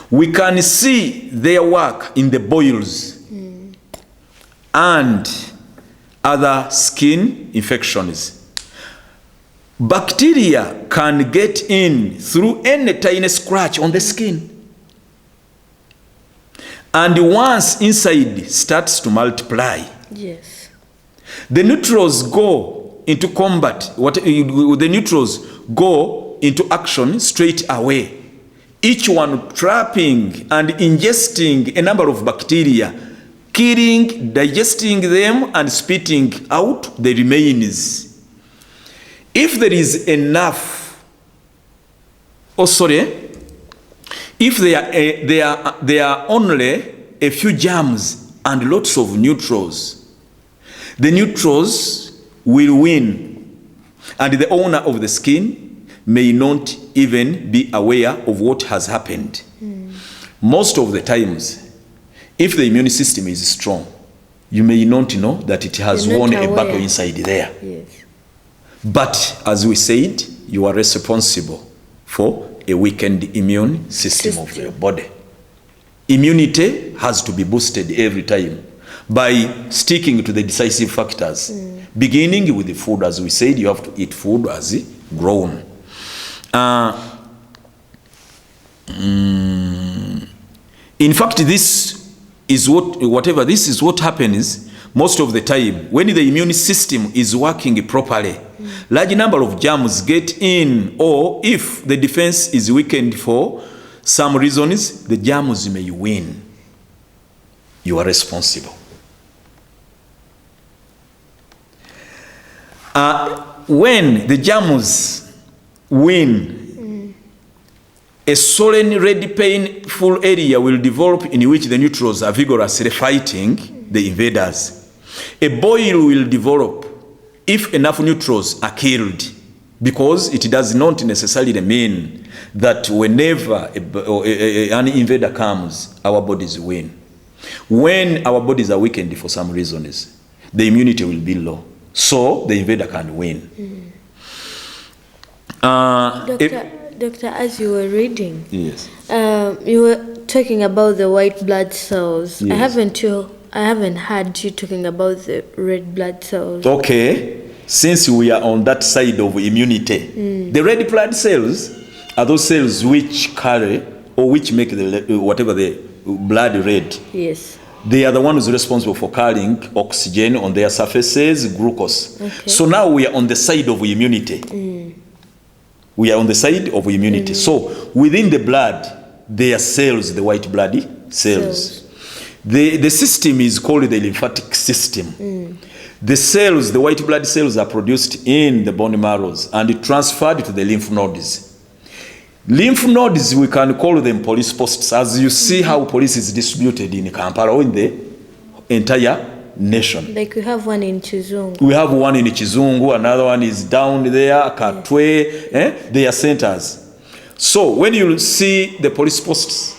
S2: We can see their work in the boils and other skin infections. Bacteria can get in through any tiny scratch on the skin. And once inside starts to multiply.
S1: Yes.
S2: The neutrals go into combat. The neutrals go into action straight away. Each one trapping and ingesting a number of bacteria, killing, digesting them, and spitting out the remains. If there is enough, if there are only a few germs and lots of neutrals, the neutrals will win, and the owner of the skin may not even be aware of what has happened. Most of the times, if the immune system is strong, you may not know that it has won a battle inside there.
S1: Yes.
S2: But as we said, you are responsible for a weakened immune system of your body. Immunity has to be boosted every time by sticking to the decisive factors. Beginning with the food, as we said, you have to eat food as grown. In fact, this is what happens most of the time when the immune system is working properly. Large number of germs get in, or if the defense is weakened for some reasons, the germs may win. You are responsible. When the germs win, a swollen, red, painful area will develop in which the neutrals are vigorously fighting the invaders. A boil will develop if enough neutrals are killed, because it does not necessarily mean that whenever an invader comes, our bodies win. When our bodies are weakened for some reasons, the immunity will be low, so the invader can win.
S1: Doctor, as you were reading,
S2: yes,
S1: you were talking about the white blood cells.
S2: Yes.
S1: I haven't heard you talking about the red blood cells.
S2: Okay, since we are on that side of immunity, the red blood cells are those cells which carry or which make the blood red.
S1: Yes.
S2: They are the ones responsible for carrying oxygen on their surfaces, glucose. Okay. So now we are on the side of immunity. We are on the side of immunity. So within the blood, there are cells, the white blood cells. The system is called the lymphatic system. The cells, the white blood cells, are produced in the bone marrows and transferred to the lymph nodes. Lymph nodes, we can call them police posts, as you see how police is distributed in Kampala or in the entire nation.
S1: Like we have one in Chizungu.
S2: We have one in Chizungu, another one is down there, Katwe, they are centers. So when you see the police posts,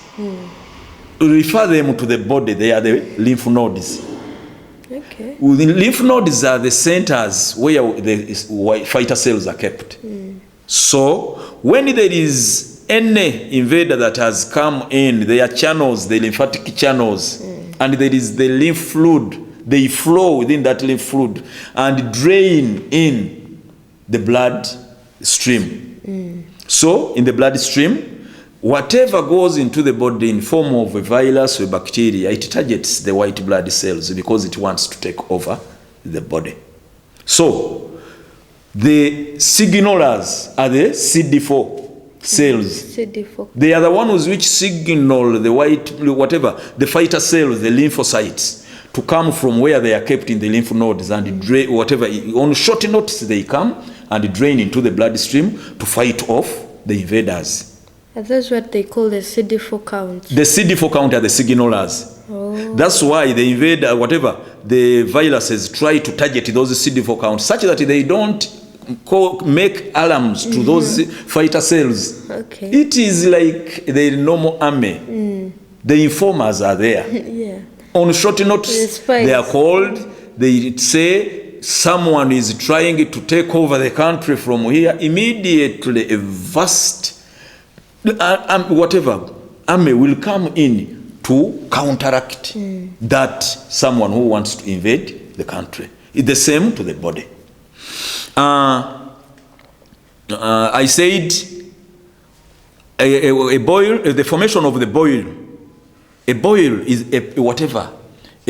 S2: refer them to the body, they are the lymph nodes.
S1: Okay.
S2: The lymph nodes are the centers where the fighter cells are kept. So when there is any invader that has come in, there are channels, the lymphatic channels, and there is the lymph fluid. They flow within that lymph fluid and drain in the blood stream. So in the blood stream, whatever goes into the body in form of a virus or bacteria, it targets the white blood cells because it wants to take over the body. So the signalers are the CD4 cells.
S1: CD4.
S2: They are the ones which signal the the fighter cells, the lymphocytes, to come from where they are kept in the lymph nodes and drain on short notice they come and drain into the bloodstream to fight off the invaders.
S1: That's what they call the CD4 count. The
S2: CD4 count are the signalers. That's why the invader, the viruses try to target those CD4 counts such that they don't make alarms to those fighter cells.
S1: Okay.
S2: It is like the normal army. The informers are there.
S1: Yeah.
S2: On short notice, they are called. They say someone is trying to take over the country from here. Immediately, a vast army will come in to counteract that someone who wants to invade the country. It's the same to the body. I said a boil, the formation of the boil. A boil is a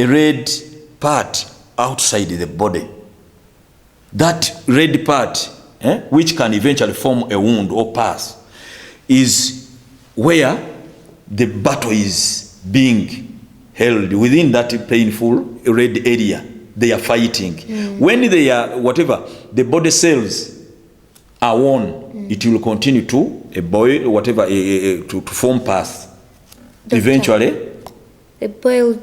S2: red part outside the body. That red part, which can eventually form a wound or pus, is where the battle is being held within that painful red area. They are fighting. When they are the body cells are worn, it will continue to a boil, to form pus. Eventually,
S1: a boil,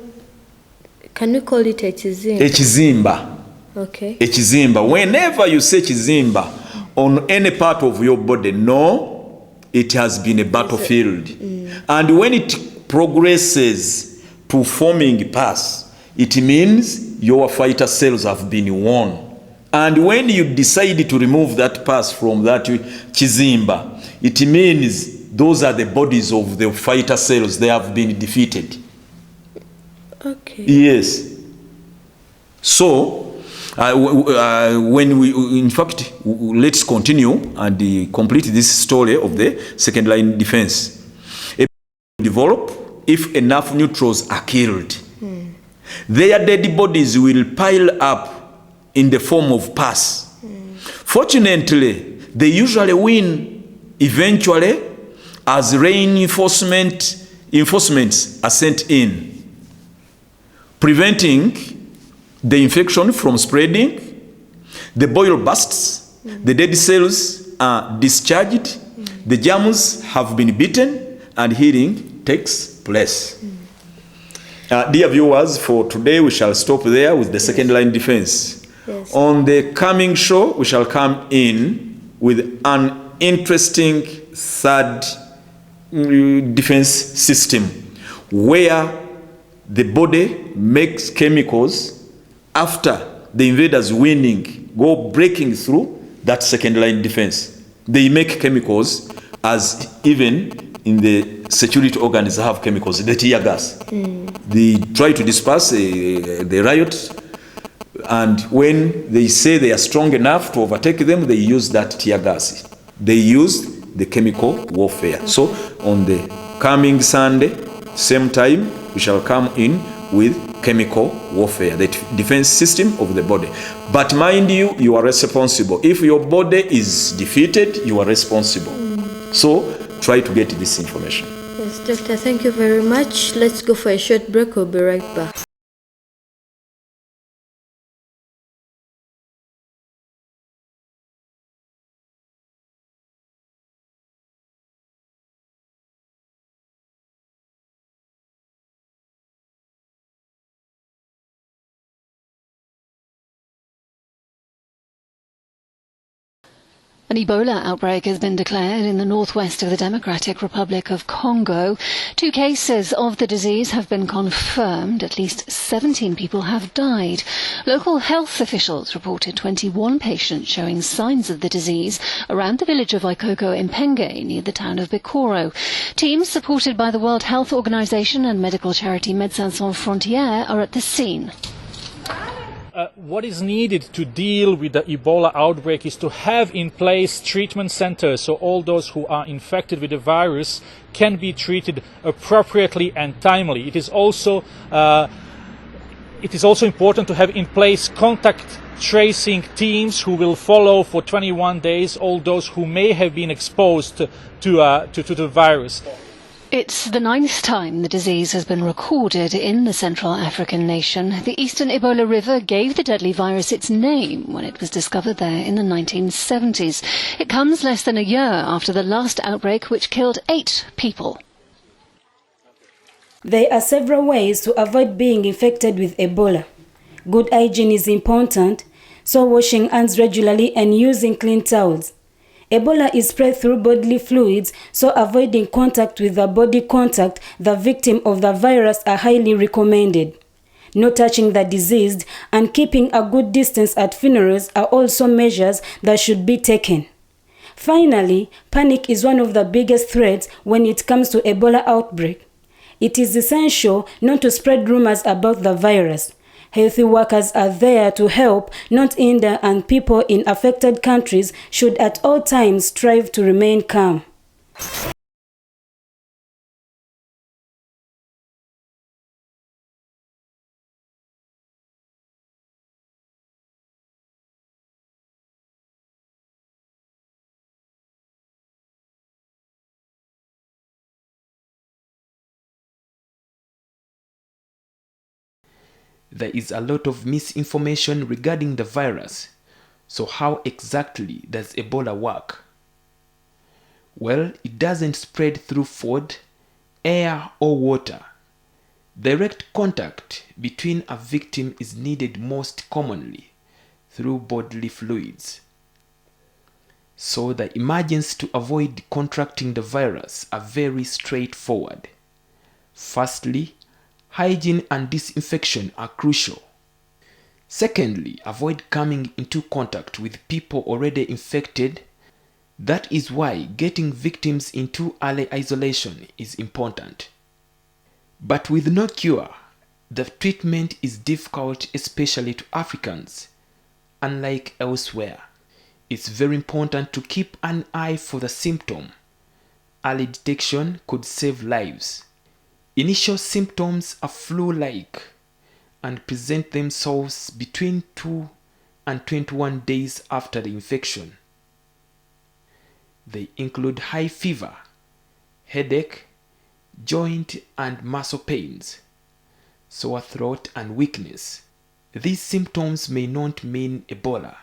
S1: can we call it a chizimba?
S2: A chizimba.
S1: Okay.
S2: A chizimba. Whenever you say chizimba on any part of your body, no, it has been a battlefield. And when it progresses to forming pus, it means your fighter cells have been worn. And when you decide to remove that pus from that chizimba, it means those are the bodies of the fighter cells. They have been defeated.
S1: Okay.
S2: Yes. So, in fact, let's continue and complete this story of the second line defense. A develop if enough neutrals are killed. Their dead bodies will pile up in the form of pus. Fortunately, they usually win eventually as reinforcements are sent in, preventing the infection from spreading. The boil bursts, the dead cells are discharged, the germs have been beaten, and healing takes place. Dear viewers, for today we shall stop there with the second line defense.
S1: Yes.
S2: On the coming show, we shall come in with an interesting third defense system where the body makes chemicals after the invaders winning, go breaking through that second line defense. They make chemicals, as even in the security organs have chemicals, the tear gas. They try to disperse the riot, and when they say they are strong enough to overtake them, they use that tear gas. They use the chemical warfare. So on the coming Sunday, same time, we shall come in with chemical warfare, the defense system of the body. But mind you, you are responsible. If your body is defeated, you are responsible. So try to get this information.
S1: Yes, Doctor, thank you very much. Let's go for a short break. We'll be right back.
S3: An Ebola outbreak has been declared in the northwest of the Democratic Republic of Congo. 2 cases of the disease have been confirmed. At least 17 people have died. Local health officials reported 21 patients showing signs of the disease around the village of Ikoko in Penge, near the town of Bikoro. Teams supported by the World Health Organization and medical charity Médecins Sans Frontières are at the scene.
S4: What is needed to deal with the Ebola outbreak is to have in place treatment centers so all those who are infected with the virus can be treated appropriately and timely. It is also important to have in place contact tracing teams who will follow for 21 days all those who may have been exposed to the virus.
S3: It's the 9th time the disease has been recorded in the Central African nation. The Eastern Ebola River gave the deadly virus its name when it was discovered there in the 1970s. It comes less than a year after the last outbreak, which killed 8 people.
S5: There are several ways to avoid being infected with Ebola. Good hygiene is important, so washing hands regularly and using clean towels. Ebola is spread through bodily fluids, so avoiding contact with the body contact the victim of the virus are highly recommended. No touching the deceased and keeping a good distance at funerals are also measures that should be taken. Finally, panic is one of the biggest threats when it comes to Ebola outbreak. It is essential not to spread rumors about the virus. Healthy workers are there to help, not hinder, and people in affected countries should at all times strive to remain calm.
S6: There is a lot of misinformation regarding the virus. So how exactly does Ebola work? Well, it doesn't spread through food, air, or water. Direct contact between a victim is needed most commonly through bodily fluids. So the emergencies to avoid contracting the virus are very straightforward. Firstly, hygiene and disinfection are crucial. Secondly, avoid coming into contact with people already infected. That is why getting victims into early isolation is important. But with no cure, the treatment is difficult, especially to Africans. Unlike elsewhere, it's very important to keep an eye for the symptom. Early detection could save lives. Initial symptoms are flu-like and present themselves between 2 and 21 days after the infection. They include high fever, headache, joint and muscle pains, sore throat and weakness. These symptoms may not mean Ebola,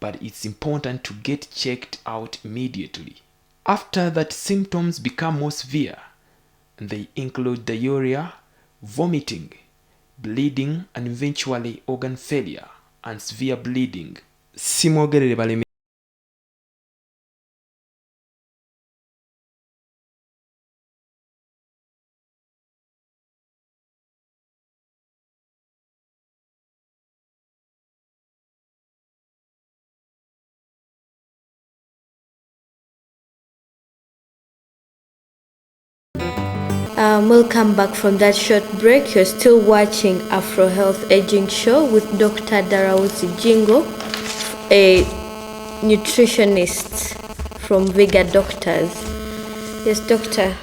S6: but it's important to get checked out immediately. After that, symptoms become more severe. They include diarrhea, vomiting, bleeding, and eventually organ failure and severe bleeding. Simwogerere baleme.
S1: We'll come back from that short break. You're still watching Afro Health Aging Show with Dr. Dalausi Jingo, a nutritionist from Vega Doctors. Yes, doctor.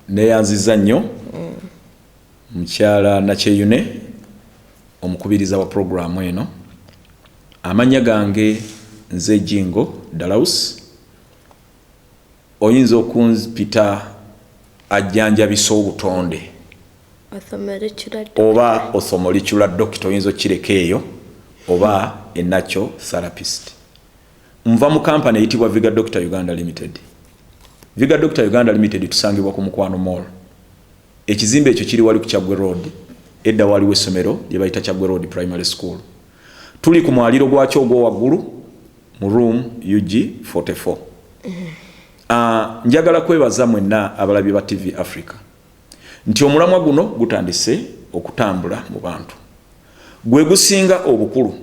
S2: Neyanziza nnyo mukyala Nakyeyune omukubiriza wa programu eno. Amanya gange nze Jingo Dalausi. Oyinza okunzipita ajjanjabisa obutonde oba osomolikula doctor, oyinza okireka eyo, oba enacho therapist. Nva mu company eyitibwa Vega Doctor Uganda Limited. Vega Doctor Uganda Limited tusangibwa ku Mukwano Mall. Ekizimbe ekyo kiri wali ku Kyagwe Road, edda waliwo essomero lye bayita Kyagwe Road Primary School. Tuli ku mwaliro gwakyo ogwo waggulu mu room UG 44. Njagala kwebaza mwenna abalabi ba TV Africa nti omulamwa guno gutandise okutambula mu bantu. Gwe gusinga obukulu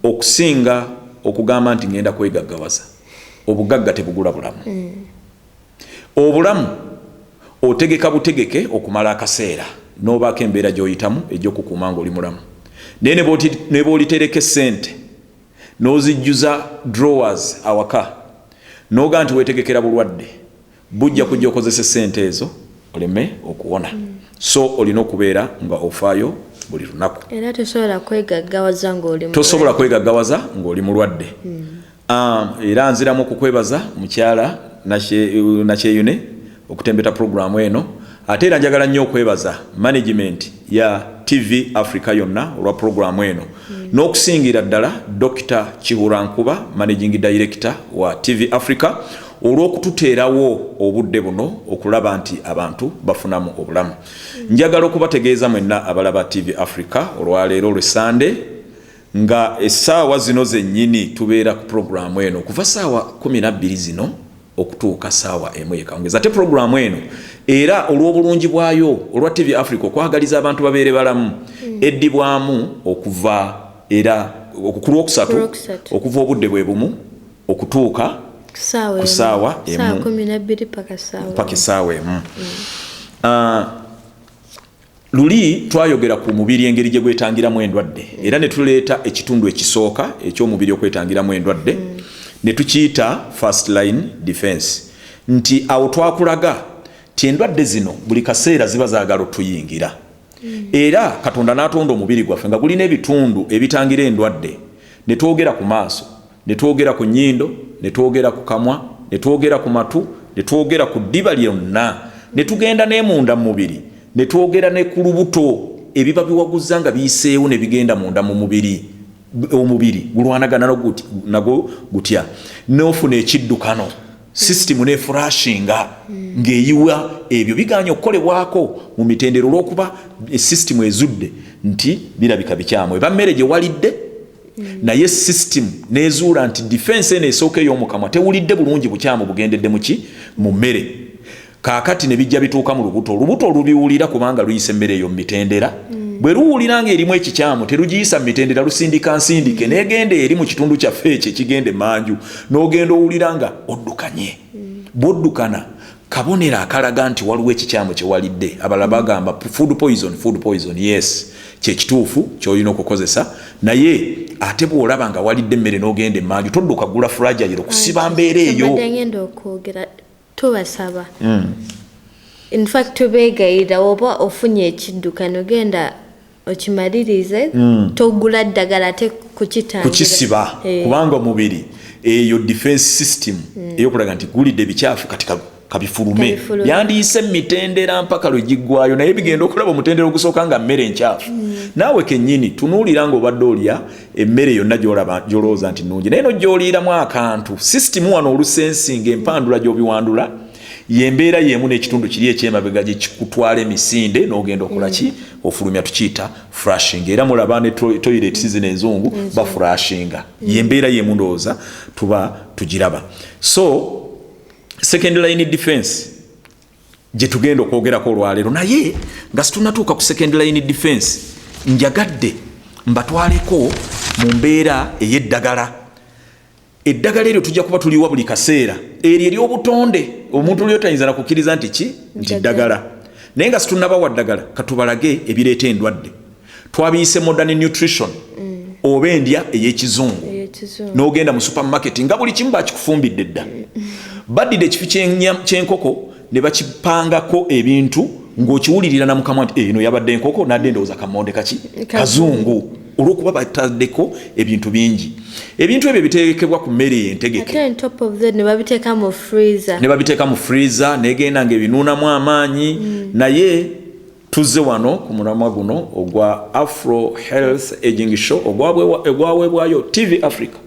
S2: okusinga okugamba nti ngenda kwegaggawaza. Obugagga tebugula bulamu. Obulamu otegeka butegeke okumala akaseera n'obaako embeera gy'oyitamu egy'okukuuma ng'oli mulamu. Naye ne bw'olitereka ssente n'ozijjuza drawers awaka noga nti wetegekera bulwadde bujja kujja okozesa ssente ezo oleme okuwona. So olina okubeera nga ofaayo buli lunaku.
S1: Era tosobola kwegaggawaza
S2: ng'oli mulwadde. Era nziramu okukwebaza mukyala Nakyeyune okutembeta programu eno. Ate era njagala nnyo okwebaza management ya TV Africa yonna olwa programu eno. N'okusingira ddala Dr. Kihurankuba, Managing Director wa TV Africa, olw'okututeerawo obudde buno okulaba nti abantu bafunamu obulamu. Njagala okubategeeza mwenna abalaba TV Africa olwaleero lwe Sunday nga essaawa zino zennyini tubeera ku programu eno kuva ssaawa 12 zino okutuuka ssaawa emu ekawungeeza. Ate programu eno era olw'obulungi bwayo olwa TV Africa okwagaliza abantu babeere balamu eddibwamu okuva era okulwokusatu okuva obudde bwe bumu okutuuka ku ssaawa emu paka essaawa emu. Luli twayogera ku mubiri engeri gye gwetangiramu endwadde era ne tuleeta ekitundu ekisooka eky'omubiri okwetangiramu endwadde ne tukiyita first line defense, nti awo twakulaga ti endwadde zino buli kaseera ziba zaagala otuyingira. Era Katonda n'atonda omubiri gwaffe nga gulina ebitundu ebitangira endwadde. Ne twogera ku maaso, ne twogera ku nnyindo, ne twogera ku kamwa, ne twogera ku matu, ne twogera ku ddiba lyonna, ne tugenda n'emunda mu mubiri, ne twogera ne ku lubuto ebiba biwaguza nga biyiseewo ne bigenda munda mu mubiri. Omubiri gulwanagana nago gutya n'ofuna ekiddukano system ne flashinga ng'eyiwa ebyo biganya okukolebwako mu mitendero olw'okuba system ezudde nti birabika bikyamu eba mmere gye walidde naye system nezuula nti defense eno esooka ey'omukamwa tewulidde bulungi bukyamu bugendedde mu mmere. Kaakati ne bijja bituuka mu lubuto olubiwulira kubanga luyise emmere eyo mu mitendera. Bwe luwulira ng'erimu ekikyamu terugiyisa mu mitendera lusindika nsindike n'egenda eri mu kitundu kyaffe ekyo ekigende manju n'ogenda owulira nga oddukanye. Bw'oddukana kabonera akalaga nti waliwo ekikyamu kye walidde. Abalala bagamba food poison, yes kyekituufu ky'olina okukozesa, naye ate bw'olaba nga walidde emmere n'ogenda emanju todduka gula fragile kusiba mbeera eyo.
S1: Tubasaba. In fact tubeegayirira oba ofunye ekiddukano genda okimalirize togula ddagala ate kukisiba kubanga omubiri eyo defense system eyokulaga nti gulidde ebikyafu kati
S2: kabifulume yandiise mitendera mpaka lwegiggwayo naye bigenda okulaba omutendera ogusooka nga mmere nkyafu naawe kennyini tunuulira ng'obadde olya emmere yonna gy'olowooza nti nnungi naye no gy'oliiramu akantu sisitimu wano olusensinga empandula gy'obiwandula yembeera yemu n'ekitundu kiri ekyemabega gye kikutwala emisinde n'ogenda okola ki ofulumya tukiyita flashing era mulaba ne toilet zino enzungu baflashinga yembeera yemu ndowooza tuba tugiraba so second line defense gye tugenda okwogerako olwaleero naye nga situnatuuka ku second line defense njagadde mbatwaleko mu mbeera ey'eddagala eddagala eryo tujja kuba tuliwa buli kaseera eryo ery'obutonde omuntu oli otayinza nakukkiriza nti ki nti ddagala naye nga situnabawa ddagala katubalage ebireeta endwadde twabiyise modern nutrition oba endya ey'ekizungu n'ogenda mu supermarket nga buli kimu bakikufumbidde dda baddidde ekifi ky'enkoko ne bakipangako ebintu ng'okiwulirira na mukama nti eno yabadde enkoko nadde ndowooza kamonde kazungu olw'okuba bataddeko ebintu bingi ebintu ebyo biteekebwa ku mmere yentegeke
S1: ne babiteeka mu freezer negenda ng'ebinuunamu amaanyi naye tuzze wano ku mulamwa guno ogwa Afro Health Aging Show ogwaweebwayo TV Africa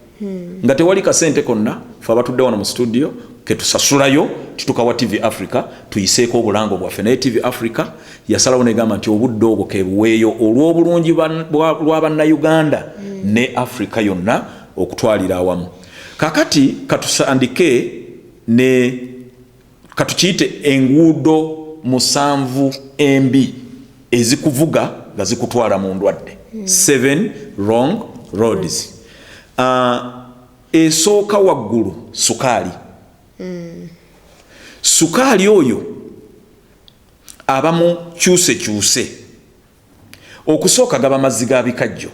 S1: nga tewali kasente konna fe abatudde wano mu studio ketusasulayo titukawa TV Africa tuyiseeko obulango bwaffe naye TV Africa yasalawo negamba nti obudde obwo kebuweeyo olw'obulungi lw'abannayuganda ne Africa yonna okutwalira awamu kakati katusandike ne katukiyite enguudo 7 embi ezikuvuga nga zikutwala mu ndwadde 7 wrong roads esooka waggulu sukaali sukaali oyo abamu kyuse okusooka gaba mazzi ga bikajjo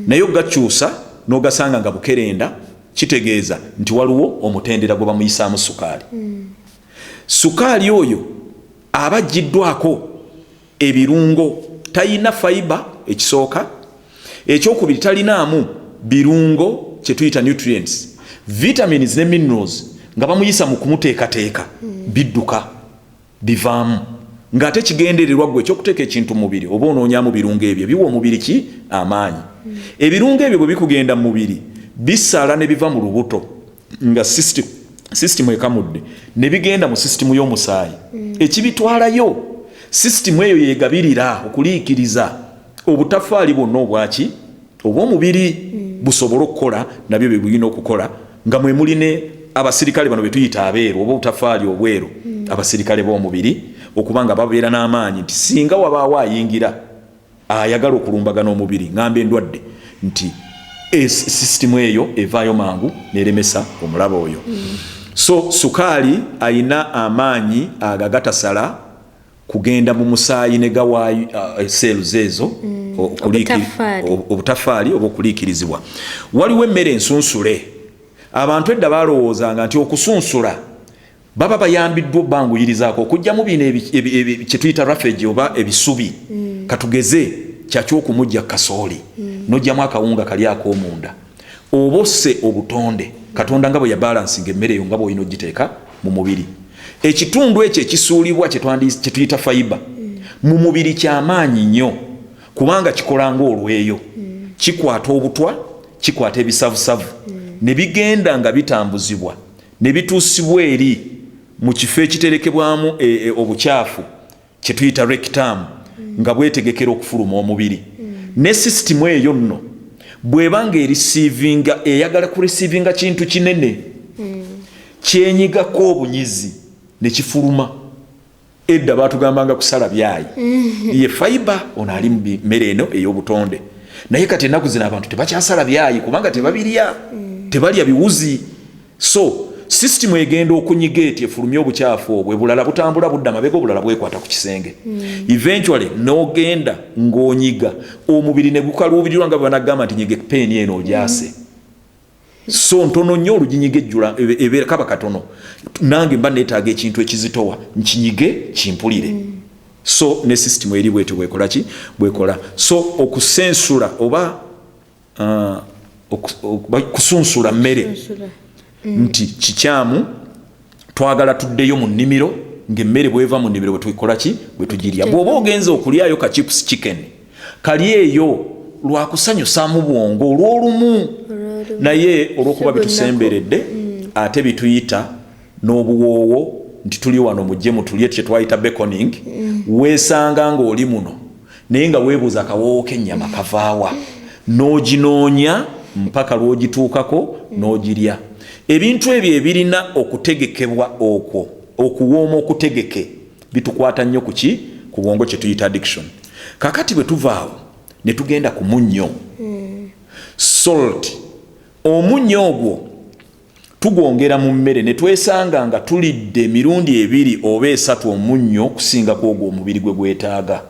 S1: naye ogakyusa n'ogasanga nga bukerenda kitegeeza nti waliwo omutendera gwe bamuyisaamu sukaali sukaali oyo abajjiddwako ebirungo tayina fiber ekisooka ekyokubiri talinaamu birungo kye tuyita nutrients vitamins ne minerals nga bamuyisa mu kumuteekateeka bidduka bivaamu ng'ate kigendererwa gwe ekyokuteeka ekintu mu mubiri oba onoonyamu birungo ebyo biwa omubiri ki amaanyi ebirungo ebyo bwe bikugenda mu mubiri bisala ne biva mu lubuto nga system ekamudde ne bigenda mu system y'omusaayi ekibitwalayo system eyo yegabirira okuliikiriza obutafaali bwonna obwaki obw'omubiri busobola okukola nabyo bye bulina okukola nga mwe muline abasirikale bano betuyita abeeru oba obutafaali obweru abasirikale b'omubiri okubanga babeera n'amaanyi nti singa wabaawo ayingira ayagala okulumbagana omubiri ngamba endwadde nti sisitimu eyo evaayo mangu neremesa omulaba oyo so sukaali ayina amaanyi agatasala kugenda mu musaayi ne gawaayo cells ezo obutafaali oba okuliikirizibwa waliwo emmere ensunsule abantu edda balowoozanga nti okusunsula baba bayambiddwa obbanguyirizaako okugyamu bino kye tuyita rafage oba ebisubi katugeze kyakyokumujja kasooli nojjamu akawunga kali ak'omunda oba osse obutonde katonda nga bwe yabalansinga emmere eyo nga bw'olina ogiteeka mu mubiri ekitundu ekyo ekisuulibwa kye tuyita fiber mu mubiri kyamaanyi nnyo kubanga kikola ng'olweyo kikwata obutwa kikwata ebisavusavu ne bigenda nga bitambuzibwa ne bituusibwa eri mu kifo ekiterekebwamu obukyafu kye tuyita rectum nga bwetegekera okufuluma omubiri ne sisitimu eyo nno bw'ebanga erisiivinga eyagala kurisiivinga kintu kinene kyenyigako obunyizi ne kifuluma edda baatugambanga kusala byayi ye fiber ono ali mu mmere eno ey'obutonde naye kati ennaku zino abantu tebakyasala byayi kubanga tebabirya tebalya biwuzi so sisitimu egenda okunyiga eti efulumya obukyafu obwo bulala butambula budda mabega obulala bwekwata ku kisenge eventually n'ogenda ng'onyiga omubiri ne gukaluubirirwa nga banagamba nti nyiga peeni eno ogyase so ntono nnyo oluginyiga ejjula ebeera kaba katono nange mba neetaaga ekintu ekizitowa nkinyige kimpulire so ne sisitimu eri bwetyo bwekola ki bwekola so okusensula oba kusunsula mmere nti kikyamu
S2: twagala tuddeyo mu nnimiro ng'emmere bweva mu nnimiro bwe tukola ki bwe tugirya bw'oba ogenze okulyayo ka chips chicken kali eyo lwakusanyusa mu bwongo olw'olumu naye olw'okuba bitusemberedde ate bituyita n'obuwoowo nti tuli wano mujje mutulye kye twayita baconing weesanga ng'oli muno naye nga weebuuza akawoowo k'ennyama kavaawa n'oginoonya mpaka lw'ogituukako n'ogirya ebintu ebyo ebirina okutegekebwa okwo okuwooma okutegeke bitukwata nnyo kuki ku bwongo kye tuyita addiction kakati bwe tuvaawo ne tugenda ku munnyo salt omunnyo ogwo tugwongera mu mmere ne twesanga nga tulidde emirundi 2 oba 3 omunnyo okusinga ku ogwo omubiri gwe gwetaaga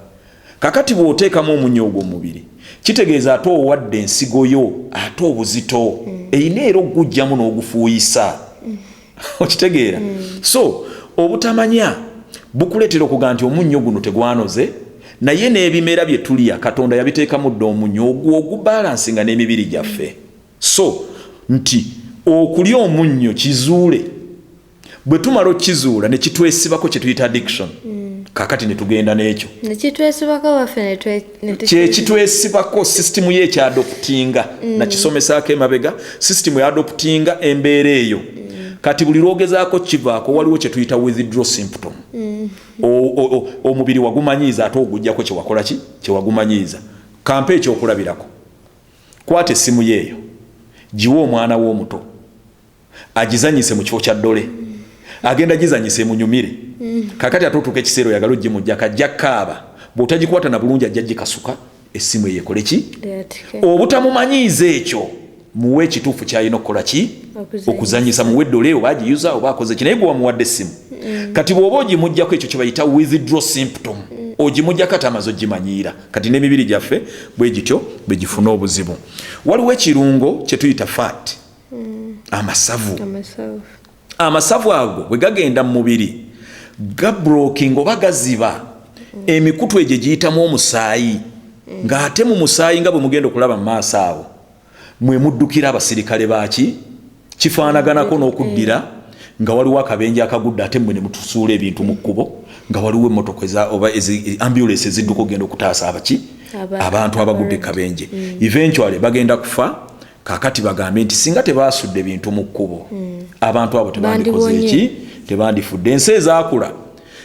S2: kakati bw'oteekamu omunnyo ogwo omubiri kitegeeza ate owadde ensigo yo ate obuzito eyina era okugujjamu n'ogufuuyisa okitegeera so obutamanya bukuleetera okuga nti omunnyo guno tegwanoze naye n'ebimera bye tulya katonda yabiteekamu dda omunnyo ogwo ogubalansinga n'emibiri gyaffe so nti okulya omunnyo kizuule bwe tumala okukizuula ne kitwesibako kye tuyita addiction kakati ne tugenda n'ekyo kyekitwesibako sisitimu ye ekyadoptinga nakisomesaako emabega sisitimu yadoptinga embeera eyo kati buli lwogezaako kivaako waliwo kye tuyita withdraw symptom omubiri wagumanyiiza ate ogujjako kyewakola ki kyewagumanyiiza kampa ekyokulabirako kwata essimu yeeyo giwe omwana w'omuto agizanyise mu kifo kya ddole agenda gizanyise munyumire kakati ate otuuka ekiseera oyagala ogimujjako ajja kaaba bw'otagikwata na bulungi ajja gikasuka essimu eyekole ki obutamumanyiiza ekyo muwe ekituufu kyalina okukola ki okuzanyisa muwe ddole oba agiyuza oba akoze ki naye gwe wamuwadde essimu kati bw'oba ogimujjako ekyo kye bayita withdraw symptom ogimujjako ate amaze ogimanyiira kati n'emibiri gyaffe bwe gityo bwe gifuna obuzibu waliwo ekirungo kye tuyita fat amasavu ago bwe gagenda mu mubiri gabroking oba gaziba emikutu egyo giyitamu omusaayi ng'ate mu musaayi nga bwe mugenda okulaba mu maaso awo mwe muddukira abasirikale baaki kifaanaganako n'okuddira nga waliwo akabenje akagudde ate mmwe ne mutusuula ebintu mu kkubo nga waliwo emmotoka oba ambulance ezidduka ogenda okutaasa abaki abantu abagudde kabenje eventually bagenda kufa kakati bagambe nti singa tebaasudde bintu mu kkubo abantu abo tebandikoze eki tebandifudde ensi ezaakula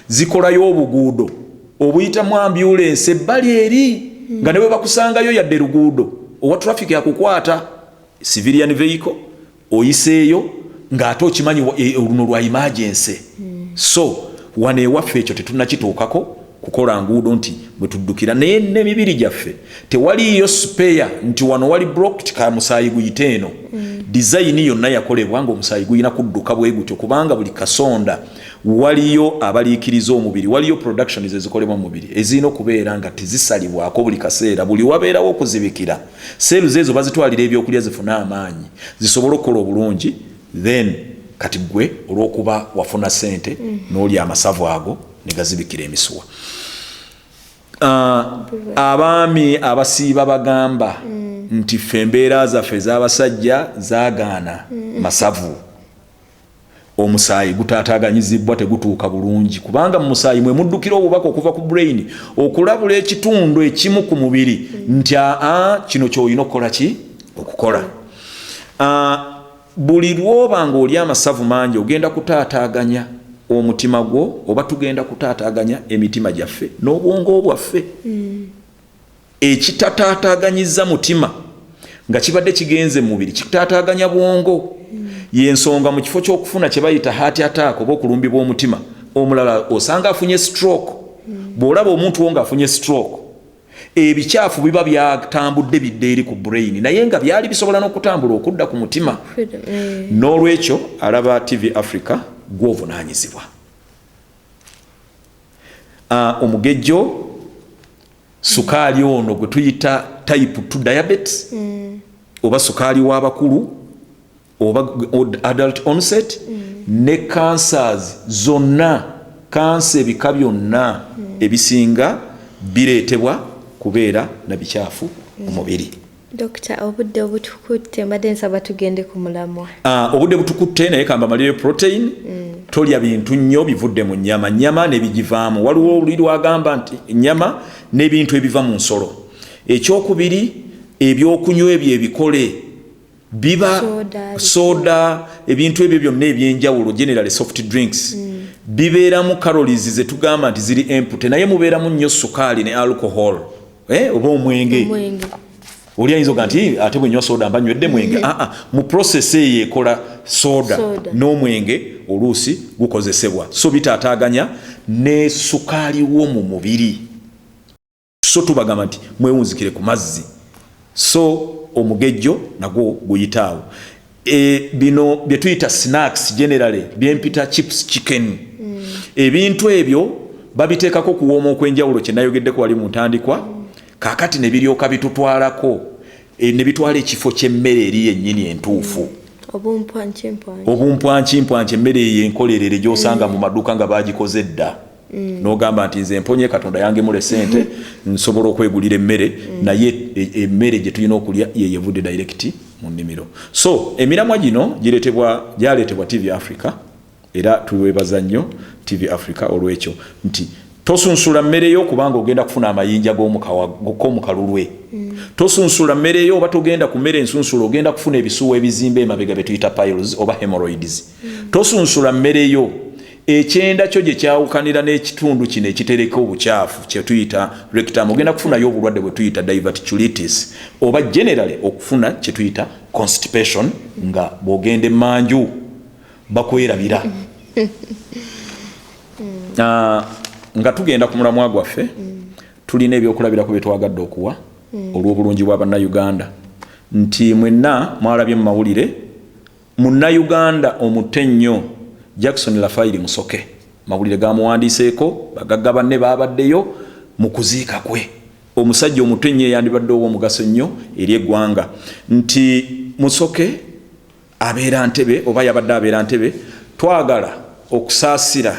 S2: zikolayo obuguudo obuyitamu ambulance ebbali eri nga ne bwe bakusangayo yadde luguudo owa traffic yakukwata civilian vehicle oyiseeyo ng'ate okimanyi oluno lwa emergency so wane ewaffe ekyo tetunnakituukako kukola nguudo nti bwe tuddukira naye n'emibiri gyaffe tewaliyo spare nti wano wali blocked ka musaayi guyite eno design yonna yakolebwa ng'omusaayi guyina kudduka bwe gutyo kubanga buli kasonda waliyo abaliikiriza omubiri waliyo productions ezikolebwa mu mubiri ezirina okubeera nga tezisalibwako buli kaseera buli wabeerawo okuzibikira cells ezo bazitwalira ebyokulya zifuna amaanyi zisobole okukola obulungi then kati gwe olw'okuba wafuna sente n'olya amasavu ago ne gazibikira emisuwa abaami abasiiba bagamba nti ffe embeera zaffe z'abasajja zaagaana masavu omusaayi gutaataaganyizibwa tegutuuka bulungi kubanga mu musaayi mwe muddukira obubaka okuva ku brain okulabula ekitundu ekimu ku mubiri nti kino ky'olina okukola ki okukola buli lwoba ng'oli amasavu mangi ogenda kutaataaganya omutima gwo oba tugenda kutaataaganya emitima gyaffe n'obwongo bwaffe ekitataataaganyiza mutima nga kibadde kigenze mu mubiri kitaataaganya bwongo yensonga mu kifo ky'okufuna kye bayita heart attack oba okulumbibwa omutima omulala osanga afunye stroke bw'olaba omuntu wo ng'afunye stroke ebikyafu biba byatambudde bidde eri ku brain naye nga byali bisobola n'okutambula okudda ku mutima n'olwekyo alaba TV Africa gw'ovunaanyizibwa omugejjo sukaali ono gwe tuyita type 2 diabetes oba sukaali w'abakulu oba adult onset ne cancers zonna kansa ebika byonna ebisinga bireetebwa kubeera na bikyafu mu mubiri.
S1: Dokita, obudde obutukutte mbadde nsaba tugende ku mulamwa.
S2: Obudde butukutte naye kamba malire protein tolya bintu nnyo bivudde mu nnyama ne bigivaamu. Waliwo oluli lwagamba nti nnyama n'ebintu ebiva mu nsolo. Ekyokubiri ebyokunywa ebyo ebikole biba soda ebintu ebyo byonna ebyenjawulo generally soft drinks bibeeramu calories ze tugamba nti ziri empty naye mubeeramu nnyo sukaali ne alcohol oba omwenge. Oli ayinza oga nti ate bwe nywa soda mba nywedde mwenge. Mu process eyo ekola soda n'omwenge oluusi gukozesebwa so bitaataaganya ne sukaali wo mu mubiri. So tubagamba nti mwewunzikire ku mazzi so omugejjo nagwo guyitaawo. Bino bye tuyita snacks generally byempita chips chicken ebintu ebyo babiteekako kuwooma okwenjawulo kye nayogeddeko wali mu ntandikwa kaakati ne biryoka bitutwalako ne bitwala ekifo ky'emmere eri yennyini entuufu. Obumpwankimpanki emmere eyo enkolerere gy'osanga mu maduuka nga baagikoze dda. N'ogamba nti nze mponye Katonda yange mule ssente nsobola okwegulira emmere naye emmere gye tulina okulya yeyevudde direct mu nnimiro. So emiramwa gino gyaleetebwa TV Africa era tuweebaza nnyo TV Africa olw'ekyo nti tosunsula mmere yo kubanga ogenda kufuna amayinja g'omukalulwe. Tosunsula mmere yo oba togenda ku mmere ensunsula ogenda kufuna ebisuwa ebizimba emabega be tuyita piles oba hemorrhoids. Tosunsula mmere yo ekyenda kyo gye kyawukanira n'ekitundu kino ekitereka obukyafu kye tuyita rectum ogenda kufunayo obulwadde bwe tuyita diverticulitis oba generally okufuna kye tuyita constipation nga bw'ogenda emmanju bakwerabira. Nga tugenda ku mulamwa gwaffe tulina ebyokulabirako bye twagadde okuwa olw'obulungi bwa bannayuganda nti mwenna mwalabye mu mawulire munnayuganda omutte ennyo Jackson Lafairi Musoke mawulire gamuwandiiseeko bagagga banne baabaddeyo mu kuziika kwe. Omusajja omutte ennyo yandibadde ow'omugaso nnyo eri eggwanga nti Musoke abeera Ntebe oba yabadde abeera Ntebe twagala okusaasira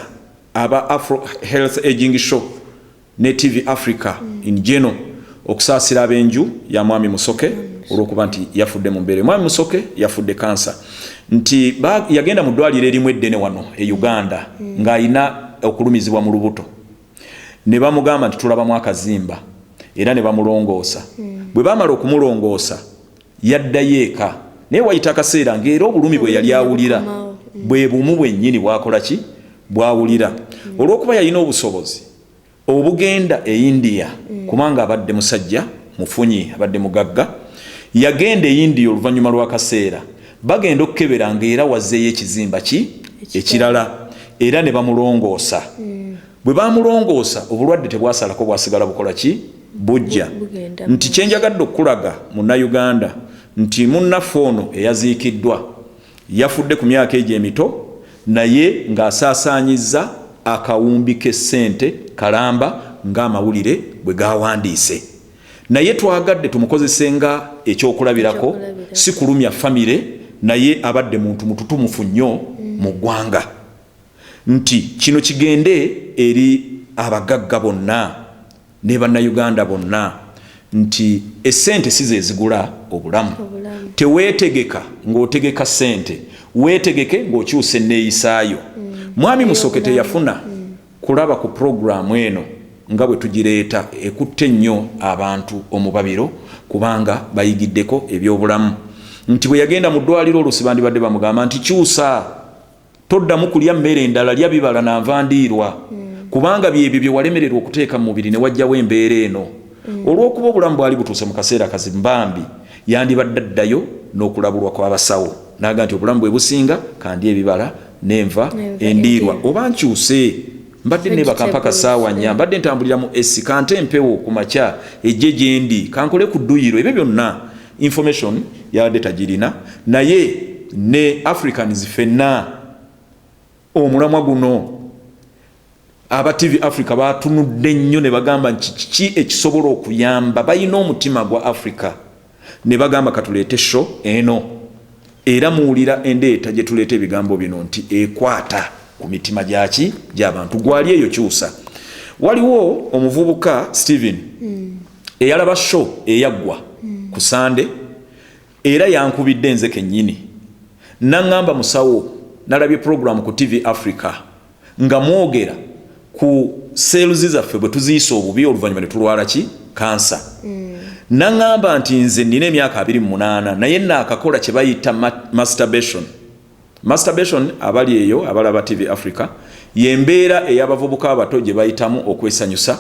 S2: aba Afro Health Aging Show ne TV Africa in general okusaasira ab'enju ya Mwami Musoke olw'okuba nti yafudde mu mbeere. Mwami Musoke yafudde kansa nti yagenda mu ddwaliro erimu eddene wano e Uganda ng'alina okulumizibwa mu lubuto ne bamugamba nti tulabamu akazimba era ne bamulongoosa. Bwe baamala okumulongoosa yaddayo eka naye wayita akaseera ng'era obulumi bwe yali awulira bwe bumu bwennyini bwakola ki bwawulira olw'okuba yalina obusobozi obugenda e India kubanga abadde musajja mufunyi abadde mugagga yagenda e India oluvannyuma lw'akaseera bagenda okukebera ng'era wazzeeyo ekizimba ekirala era ne bamulongoosa. Bwe bamulongoosa obulwadde tebwasalako bwasigala bukola ki bujja nti kyenjagadde okulaga munnayuganda nti munnaffe ono eyaziikiddwa yafudde ku myaka egyo emito naye ng'asaasaanyizza akawumbi k'essente kalamba ng'amawulire bwe gawandiise. Naye twagadde tumukozese nga ekyokulabirako si kulumya famire naye abadde muntu mututumufu nnyo mu ggwanga nti kino kigende eri abagagga bonna ne bannayuganda bonna nti essente si ze zigula obulamu. Teweetegeka ng'otegeka ssente weetegeke ng'okyusa enneeyisaayo. Mwami Musoke teyafuna kulaba ku programu eno nga bwe tugireeta ekutte nnyo abantu omubabiro kubanga bayigiddeko ebyobulamu nti bwe yagenda mu ddwaliro olusi bandibadde bamugamba nti kyusa toddamu kulya mmere endala lya bibala na nvandiirwa kubanga byebyo bye walemererwa okuteeka mu mubiri ne wajjawo embeera eno. Olw'okuba obulamu bwali butuuse mu kaseera kazimbambi yandibadde addayo n'okulabulwa kw'abasawo n'aga nti obulamu bwe businga kandi ebibala n'enva endiirwa oba nkyuse mbadde neebaka mpaka ssaawa nnya mbadde ntambulira mu esi kante empewo ku makya ejje gye ndi kankole ku dduyiro ebyo byonna information yabadde tagirina naye ne Africans ffenna omulamwa guno aba TV Africa batunudde nnyo ne bagamba nti kiki ekisobola okuyamba balina omutima gwa Africa ne bagamba katuleete show eno era muwulira endeeta gye tuleeta ebigambo bino nti ekwata ku mitima gy'abantu gwali eyo kyusa. Waliwo omuvubuka Steven eyalaba show eyaggwa ku Sande era yankubidde nze kennyini naŋŋamba musawo nalabye program ku TV Africa nga mwogera ku cells zaffe bwe tuziyisa obubi oluvannyuma ne tulwala ki kansa. Nangamba nti nze nina emyaka 28 naye naakakola kye bayita masturbation abali eyo abalaba TV Africa yembeera ey'abavubuka abato gye bayitamu okwesanyusa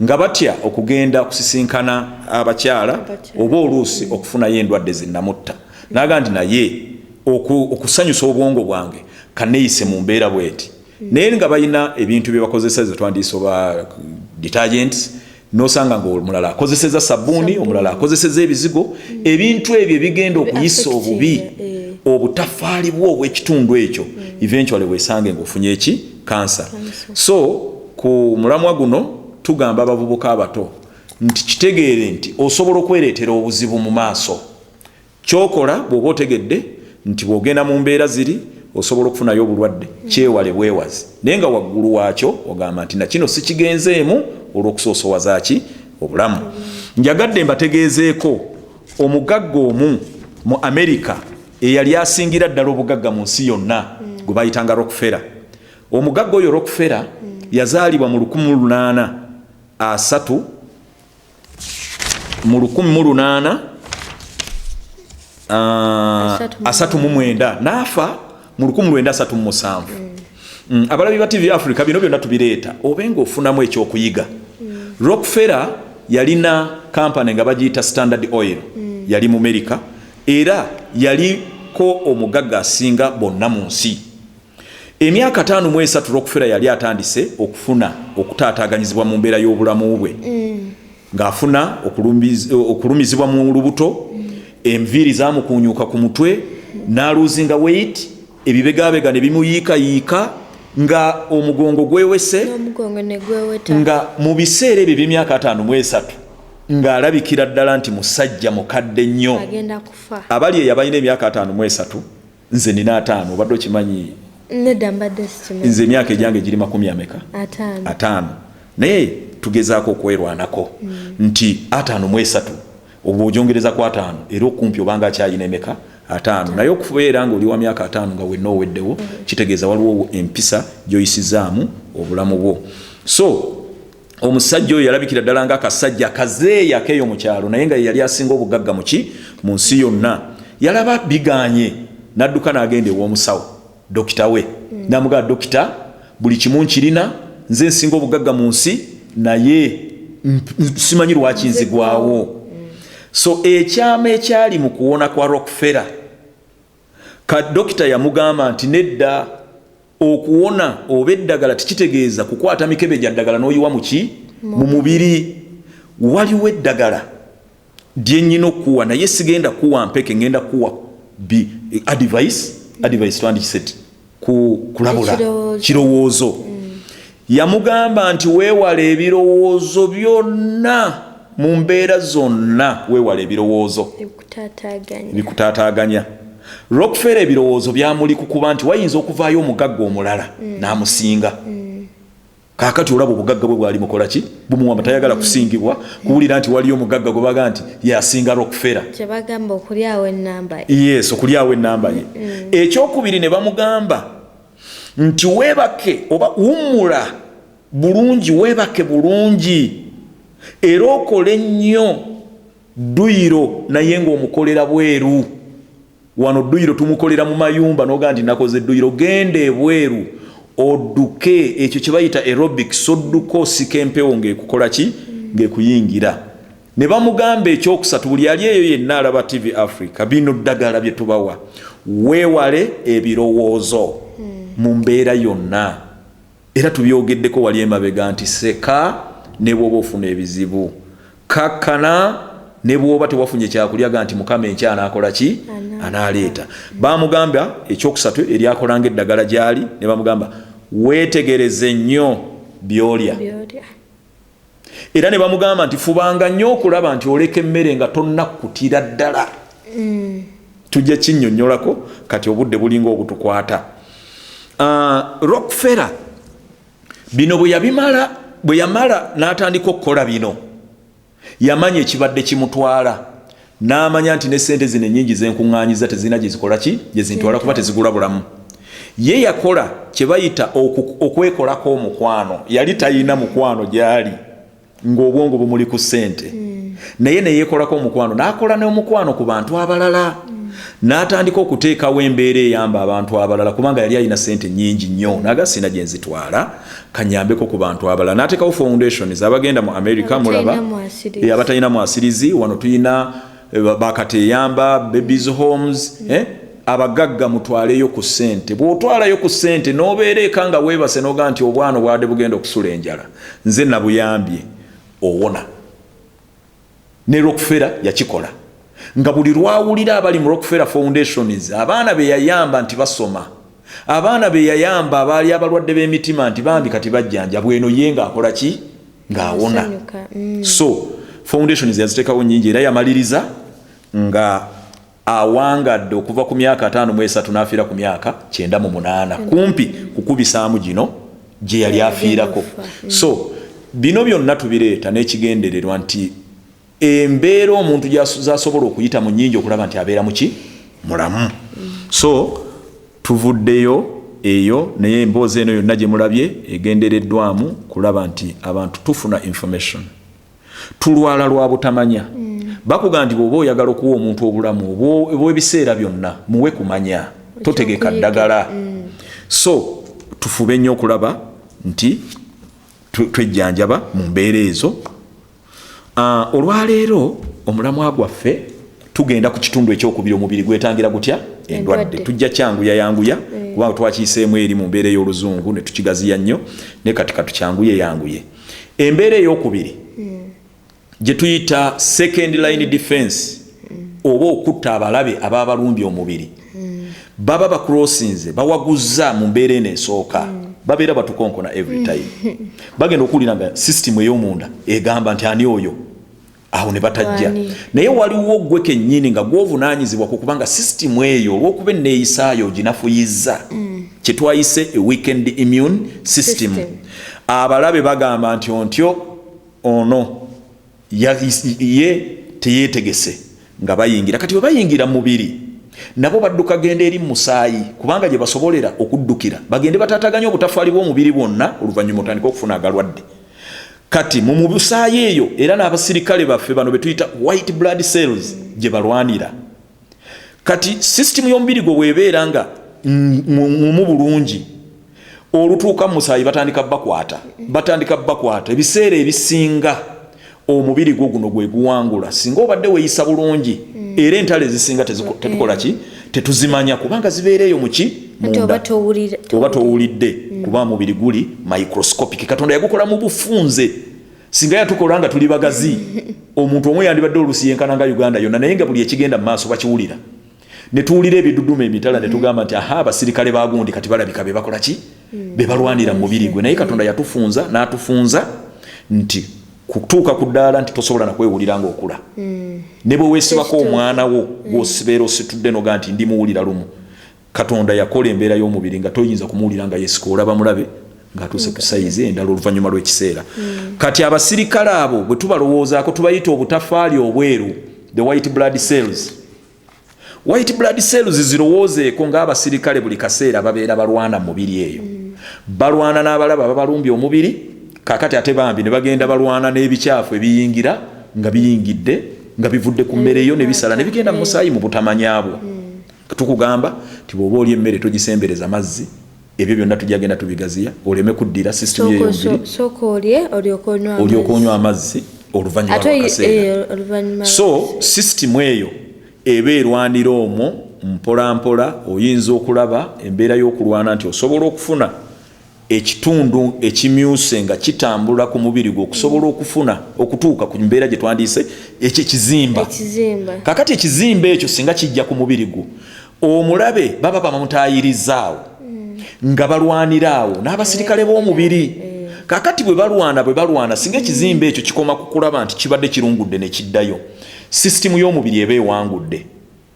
S2: nga batya okugenda kusisinkana abakyala oba oluusi okufunayo endwadde zinnamutta. Naga nti naye okusanyusa obwongo bwange kaneeyise mu mbeera bweti. Naye nga balina ebintu bye bakozesa ze twandiisa oba detergents nosanga ng'omulala akozeseza sabbuuni omulala akozeseza ebizigo ebintu ebyo bigenda okuyisa obubi obutafaali bwo obw'ekitundu ekyo eventually weesange ng'ofunye eki kansa. So ku mulamwa guno tugamba abavubuka abato nti kitegeere nti osobola okwereetera obuzibu mu maaso. Kyokola bw'oba otegedde nti bw'ogenda mu mbeera ziri osobola okufunayo obulwadde kyewale bwewazi naye nga waggulu waakyo ogamba nti nakino sikigenzeemu olw'okusoosowaza ki obulamu. Njagadde mbategeezeeko omugagga omu mu America eyali asingira ddala obugagga mu nsi yonna gwe bayitanga Rockefeller. Omugagga oyo Rockefeller yazaalibwa mu 1839 n'afa mu 1937. Abalabi ba TV Africa bino byonna tubireeta obenga ofunamu ekyokuyiga. Rockefeller yalina kampani nga bagiyita Standard Oil yali mu America era yaliko omugagga asinga bonna mu nsi. Emyaka 5 Rockefeller yali atandise okufuna okutaataaganyizibwa mu mbeera y'obulamu bwe ng'afuna okulumizibwa mu lubuto, enviiri zaamukuunyuuka ku mutwe, n'aluzinga weight, ebibegabega ne bimuyiikayiika nga omugongo gwewese nga mu biseera ebyo by'emyaka 5 ng'alabikira ddala nti musajja mukadde nnyo. Abali eyabalina emyaka 5 nze nina 5 obadde okimanyi nze emyaka egyange giri 50 naye tugezaako okwerwanako nti 5 obwo ojongereza ku 5 era okumpi obanga akyalina emeka 5 naye okubeera nga oli wa myaka 5 nga wenna oweddewo kitegeeza waliwo empisa gy'oyisizaamu obulamu bwo. So omusajja oyo yalabikira ddala nga akasajja kazeeya keeyo mu kyalo naye nga yali asinga obugagga mu nsi yonna. Yalaba biganye n'adduka n'agenda ew'omusawo dokita we n'amugamba dokita buli kimu nkirina nze nsinga obugagga mu nsi naye simanyi lwaki nzigwawo. So ekyama ekyali mu kuwona kwa Rockefeller ka dokita yamugamba nti nedda okuwona oba eddagala tikitegeeza kukwata mikebe gya ddagala n'oyiwa mu mubiri. Waliwo eddagala lyennyina okuwa naye sigenda kuwa mpeke ngenda kuwa advice twandikiseti kulabula kirowoozo. Yamugamba nti weewala ebirowoozo byonna mu mbeera zonna weewala ebirowoozo bikutaataaganya. Rockefeller ebirowoozo byamuli kukuba nti wayinza okuvaayo omugagga omulala n'amusinga. Kaakati olaba obugagga bwe bwali mukola ki bumuwamba tayagala kusingibwa kuwulira nti waliyo omugagga gwe baga nti yasinga Rockefeller.
S1: Kyebagamba okulyawo ennamba ye.
S2: Yes, okulyawo ennamba ye. Ekyokubiri ne bamugamba nti weebake oba wumula bulungi weebake bulungi era okole nnyo dduyiro naye ng'omukolera bweru. Wano dduyiro tumukolera mu mayumba n'ogaa nti nakoze dduyiro genda ebweru odduke ekyo kye bayita aerobics odduka osika empewo ng'ekukola ki ng'ekuyingira. Ne bamugamba ekyokusatu buli ali eyo yenna alaba TV Africa bino ddagala bye tubawa weewale ebirowoozo mu mbeera yonna era tubyogeddeko wali emabega nti seka ne bw'oba ofuna ebizibu kakkana ne bw'oba tewafunye kyakulyaga nti mukama enkya anaakola ki anaaleeta. Bamugamba ekyokusatu eryakolanga eddagala gyali ne bamugamba weetegereze nnyo by'olya era ne bamugamba nti fubanga nnyo okulaba nti oleka emmere nga tonnakkutira ddala. Tujja kinnyonnyolako kati obudde bulinga obutukwata. Rockefeller bino bwe yamala n'atandika okukola bino yamanya ekibadde kimutwala n'amanya nti ne ssente zino ennyingi zenkuŋŋaanyiza tezina gye zikola ki gye zintwala kuba tezigula bulamu. ye yakola kye bayita okwekolako omukwano yali tayina mukwano gyali ng'obwongo bumuli ku ssente naye ne yeekolako omukwano n'akola n'omukwano ku bantu abalala n'atandika okuteekawo embeera eyamba abantu abalala kubanga yali alina ssente nnyingi nnyo naga sina gye nzitwala kanyambeko ku bantu abalala n'ateekawo foundations abagenda mu America mulaba abatalina mwasirizi wano tulina bakateyamba babies homes abagagga mutwaleyo ku ssente bw'otwalayo ku ssente n'obeera eka nga weebase n'oga nti obwana bwadde bugenda okusula enjala nze nabuyambye owona ne Rockefeller yakikola nga buli lwawulira abali mu Rockefeller Foundations abaana be yayamba nti basoma abaana be yayamba abaali abalwadde b'emitima nti bambi kati bajjanja bweno ye ng'akola ki ng'awona so foundations yaziteekawo nnyingi era yamaliriza nga awangadde okuva ku myaka 5 n'afiira ku myaka 98 kumpi kukubisaamu gino gye yali afiirako so bino byonna tubireeta n'ekigendererwa nti embeera omuntu gy'asobola okuyita mu nnyingi okulaba nti abeera muki mulamu so tuvuddeyo eyo naye emboozi eno yonna gye mulabye egendereddwamu kulaba nti abantu tufuna information tulwala lwa butamanya bakuga nti bw'oba oyagala okuwa omuntu obulamu obw'ebiseera byonna muwe kumanya totegeka ddagala so tufube nnyo okulaba nti twejjanjaba mu mbeera ezo olwaleero omulamwa gwaffe tugenda ku kitundu ekyokubiri omubiri gwetangira gutya endwadde tujja kyanguya yanguya kubanga twakiyiseemu eri mu mbeera ey'oluzungu ne tukigaziya nnyo ne kati tukyanguye yanguye embeera ey'okubiri gye tuyita second line defense oba okutta abalabe abaabalumbye omubiri baba bakrossinze bawaguzza mu mbeera eno esooka babeera batukonkona every time bagenda okuwulira nga system ey'omunda egamba nti ani oyo awo ne batajja naye waliwo gwe kennyini nga gwovunaanyizibwa ku kubanga system eyo olw'okuba enneeyisaayo ginafuyizza kye twayise a weekend immune system abalabe bagamba nti ontyo ono ye teyeetegese nga bayingira kati bwe bayingira mu mubiri nabo badduka genda eri musaayi kubanga gye basobolera okuddukira bagende bataataganya obutafaali bw'omubiri bwonna oluvannyuma otandika okufuna agalwadde kati mu busaayi eyo era n'abasirikale baffe bano be tuyita white blood cells gye balwanira kati system y'omubiri gwe bw'ebeera nga mu bulungi olutuuka mu musaayi batandika bakwata ebiseera ebisinga omubiri gwo guno gwe guwangula singa obadde weeyisa bulungi era entale ezisinga tetukola ki tetuzimanya kubanga zibeera eyo muki oba towulidde kuba mubiri guli microscopic katonda yagukola mu bufunze singa yatukola nga tuli bagazi omuntu omwe yandibadde olusi yenkana nga Uganda yonna naye nga buli ekigenda mu maaso bakiwulira ne tuwulira ebidudumu emitala ne tugamba nti aha abasirikale bagundi kati balabika be bakola ki be balwanira mu mubiri gwe naye katonda yatufunza n'atufunza nti kutuuka ku ddaala nti tosobola nakwewulira ng'okula ne bwe weesibako omwana wo gw'osibeera ositudde noga nti ndimuwulira lumu katonda yakola embeera y'omubiri nga toyinza kumuwulira nga yeesika olaba mulabe ng'atuuse ku sayizi endala oluvannyuma lw'ekiseera kati abasirikale abo bwe tubalowoozaako tubayita obutafaali obweru the white blood cells zirowoozeeko ng'abasirikale buli kaseera babeera balwana mu mubiri eyo balwana n'abalaba babalumbye omubiri kakati ate bambi ne bagenda balwana n'ebikyafu ebiyingira nga biyingidde nga bivudde ku mmere yo ne bisala ne bigenda mu musaayi mu butamanyabwo tukugamba ti bw'oba oli emmere togisembereza mazzi ebyo byonna tujagenda tubigaziya oleme kuddira system y'omubiri olyoka onywa amazzi oluvannyuma lw'akaseera so system eyo eba erwanira omwo mpolampola oyinza okulaba embeera y'okulwana nti osobola okufuna ekitundu ekimyuse nga kitambula ku mubiri gwe okusobola okufuna okutuuka ku mbeera gye twandiise ekyo ekizimba kakati ekizimba ekyo singa kijja ku mubiri gwo omulabe baba bamutayirizaawo nga balwanira awo n'abasirikale b'omubiri kakati bwe balwana singa ekizimba ekyo kikoma ku kulaba nti kibadde kirungudde ne kiddayo sisitimu y'omubiri eba ewangudde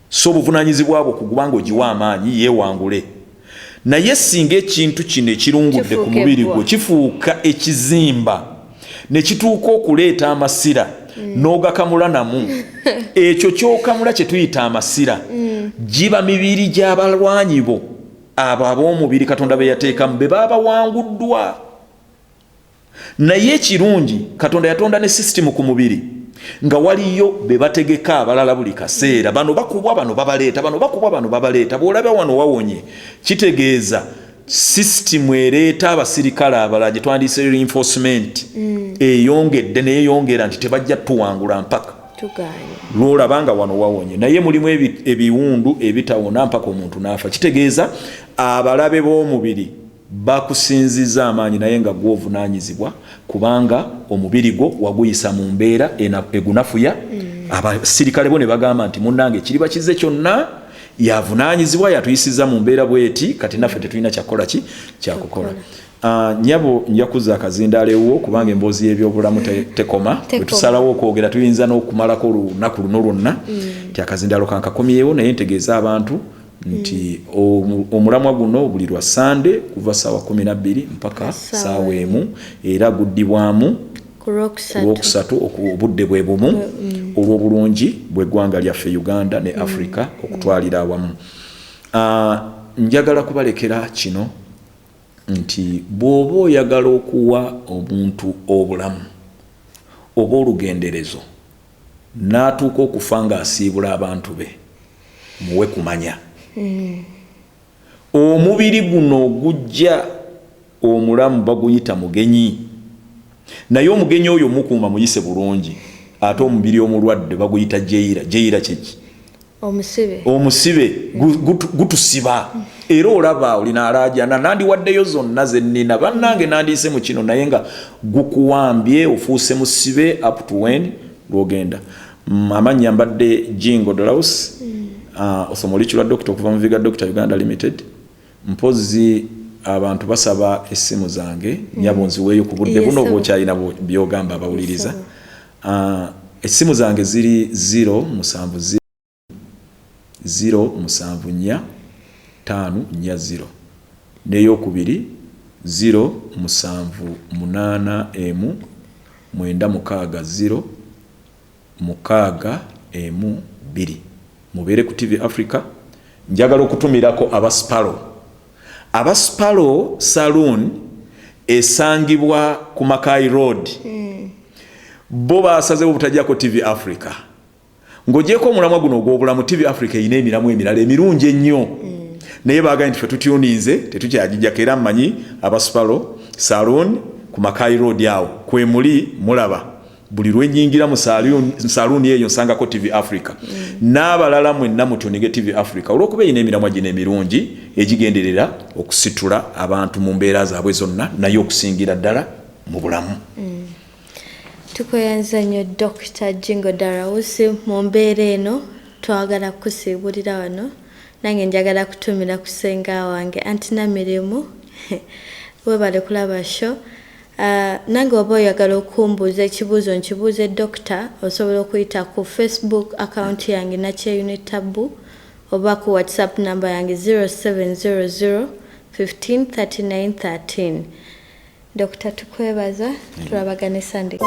S2: so obuvunaanyizibwa bwo kuguba ng'ogiwa amaanyi yeewangule naye singa ekintu kino ekirungudde ku mubiri gwo kifuuka ekizimba ne kituuka okuleeta amasira n'ogakamula namu ekyo kyokamula kye tuyita amasira giba mibiri gy'abalwanyi bo abo ab'omubiri Katonda be yateekamu be baba wanguddwa. Naye ekirungi Katonda yatonda ne system ku mubiri nga waliyo be bategeka abalala buli kaseera, bano bakubwa bano babaleeta, bano bakubwa bano babaleeta, bw'olaba wano wawonye kitegeeza system ereeta abasirikale abalala gye twandiyise reinforcement eyongedde neyeyongera nti tebajja tuwangula mpaka lwolabanga wano wawonye. Naye mulimu ebiwundu ebitawona mpaka omuntu n'afa. Kitegeeza abalabe b'omubiri bakusinziza amaanyi naye nga gw'ovunaanyizibwa kubanga omubiri gwo waguyisa mu mbeera egunafuya. Abasirikale bo ne bagamba nti munnange ekiriba kize kyonna yavunaanyizibwa yatuyisiza mu mbeera bweti, kati naffe tetulina kyakukola kyakukola. Nyabo njakuza akazindaalewo kubanga emboozi y'ebyobulamu tekoma. Bwe tusalawo okwogera tuyinza n'okumalako olunaku luno lwonna nti akazindaalo kankakomyewo, naye ntegeeza abantu nti omulamwa guno buli lwa Sande kuva ssaawa 12 mpaka ssaawa 1 era guddibwamu ku Lwokusatu obudde bwe bumu olw'obulungi bw'eggwanga lyaffe Uganda ne Africa okutwalira awamu. Njagala kubalekera kino nti bw'oba oyagala okuwa omuntu obulamu oba olugenderezo n'atuuka okufa ng'asiibula abantu be, muwe kumanya omubiri guno ogujja omulamu baguyita mugenyi, naye omugenyi oyo mukuuma muyise bulungi, ate omubiri omulwadde baguyita jeyira. Jeyira kyeki? Omusibe gutusiba. Era olaba olina alaajana nandiwaddeyo zonna zennina bannange nandiyise mu kino naye nga gukuwambye ofuuse musibe up to when lwogenda. Amannya mbadde Jingo Dalausi, osomolichula doctor okuva mu Viga Doctor Uganda Limited. Mpozi abantu basaba essimu zange nyabo nziweeyo ku budde buno bwokyalina byogamba abawuliriza. Essimu zange ziri 070 074 540 n'eyokubiri 078 960 612. Mubeere ku TV Africa. Njagala okutumirako Abaspalo Saloon esangibwa ku Mackay Road. Bo basazeewo butajjako TV Africa. Ng'ogyeko omulamwa guno ogw'obulamu, TV Africa erina emiramu emirala emirungi ennyo. Naye baagambye nti ffe tutyunize tetukyagijjako era mmanyi Abaspalo Saloon ku Mackay Road awo kwe muli mulaba. Buli lwennyingira mu saloon eyo nsangako TV Africa. N'abalala mwenna mutunige TV Africa olw'okuba erina emiramwa gino emirungi egigenderera okusitula abantu mu mbeera zaabwe zonna naye okusingira ddala mu bulamu.
S1: Tukweyanza nnyo Dr. Jingo Dalausi mu mbeera eno twagala kusiibulira wano. Nange njagala kutumira ku ssenga wange Antina Mirimu webale kulaba show. Nange oba oyagala okumbuuza ekibuuzo nkibuuze Doctor, osobola okuyita ku Facebook account yange Nakyeyune Tabu oba ku WhatsApp number yange 0700 15 39 13. Dr. tukwebaza tulabagane Sunday.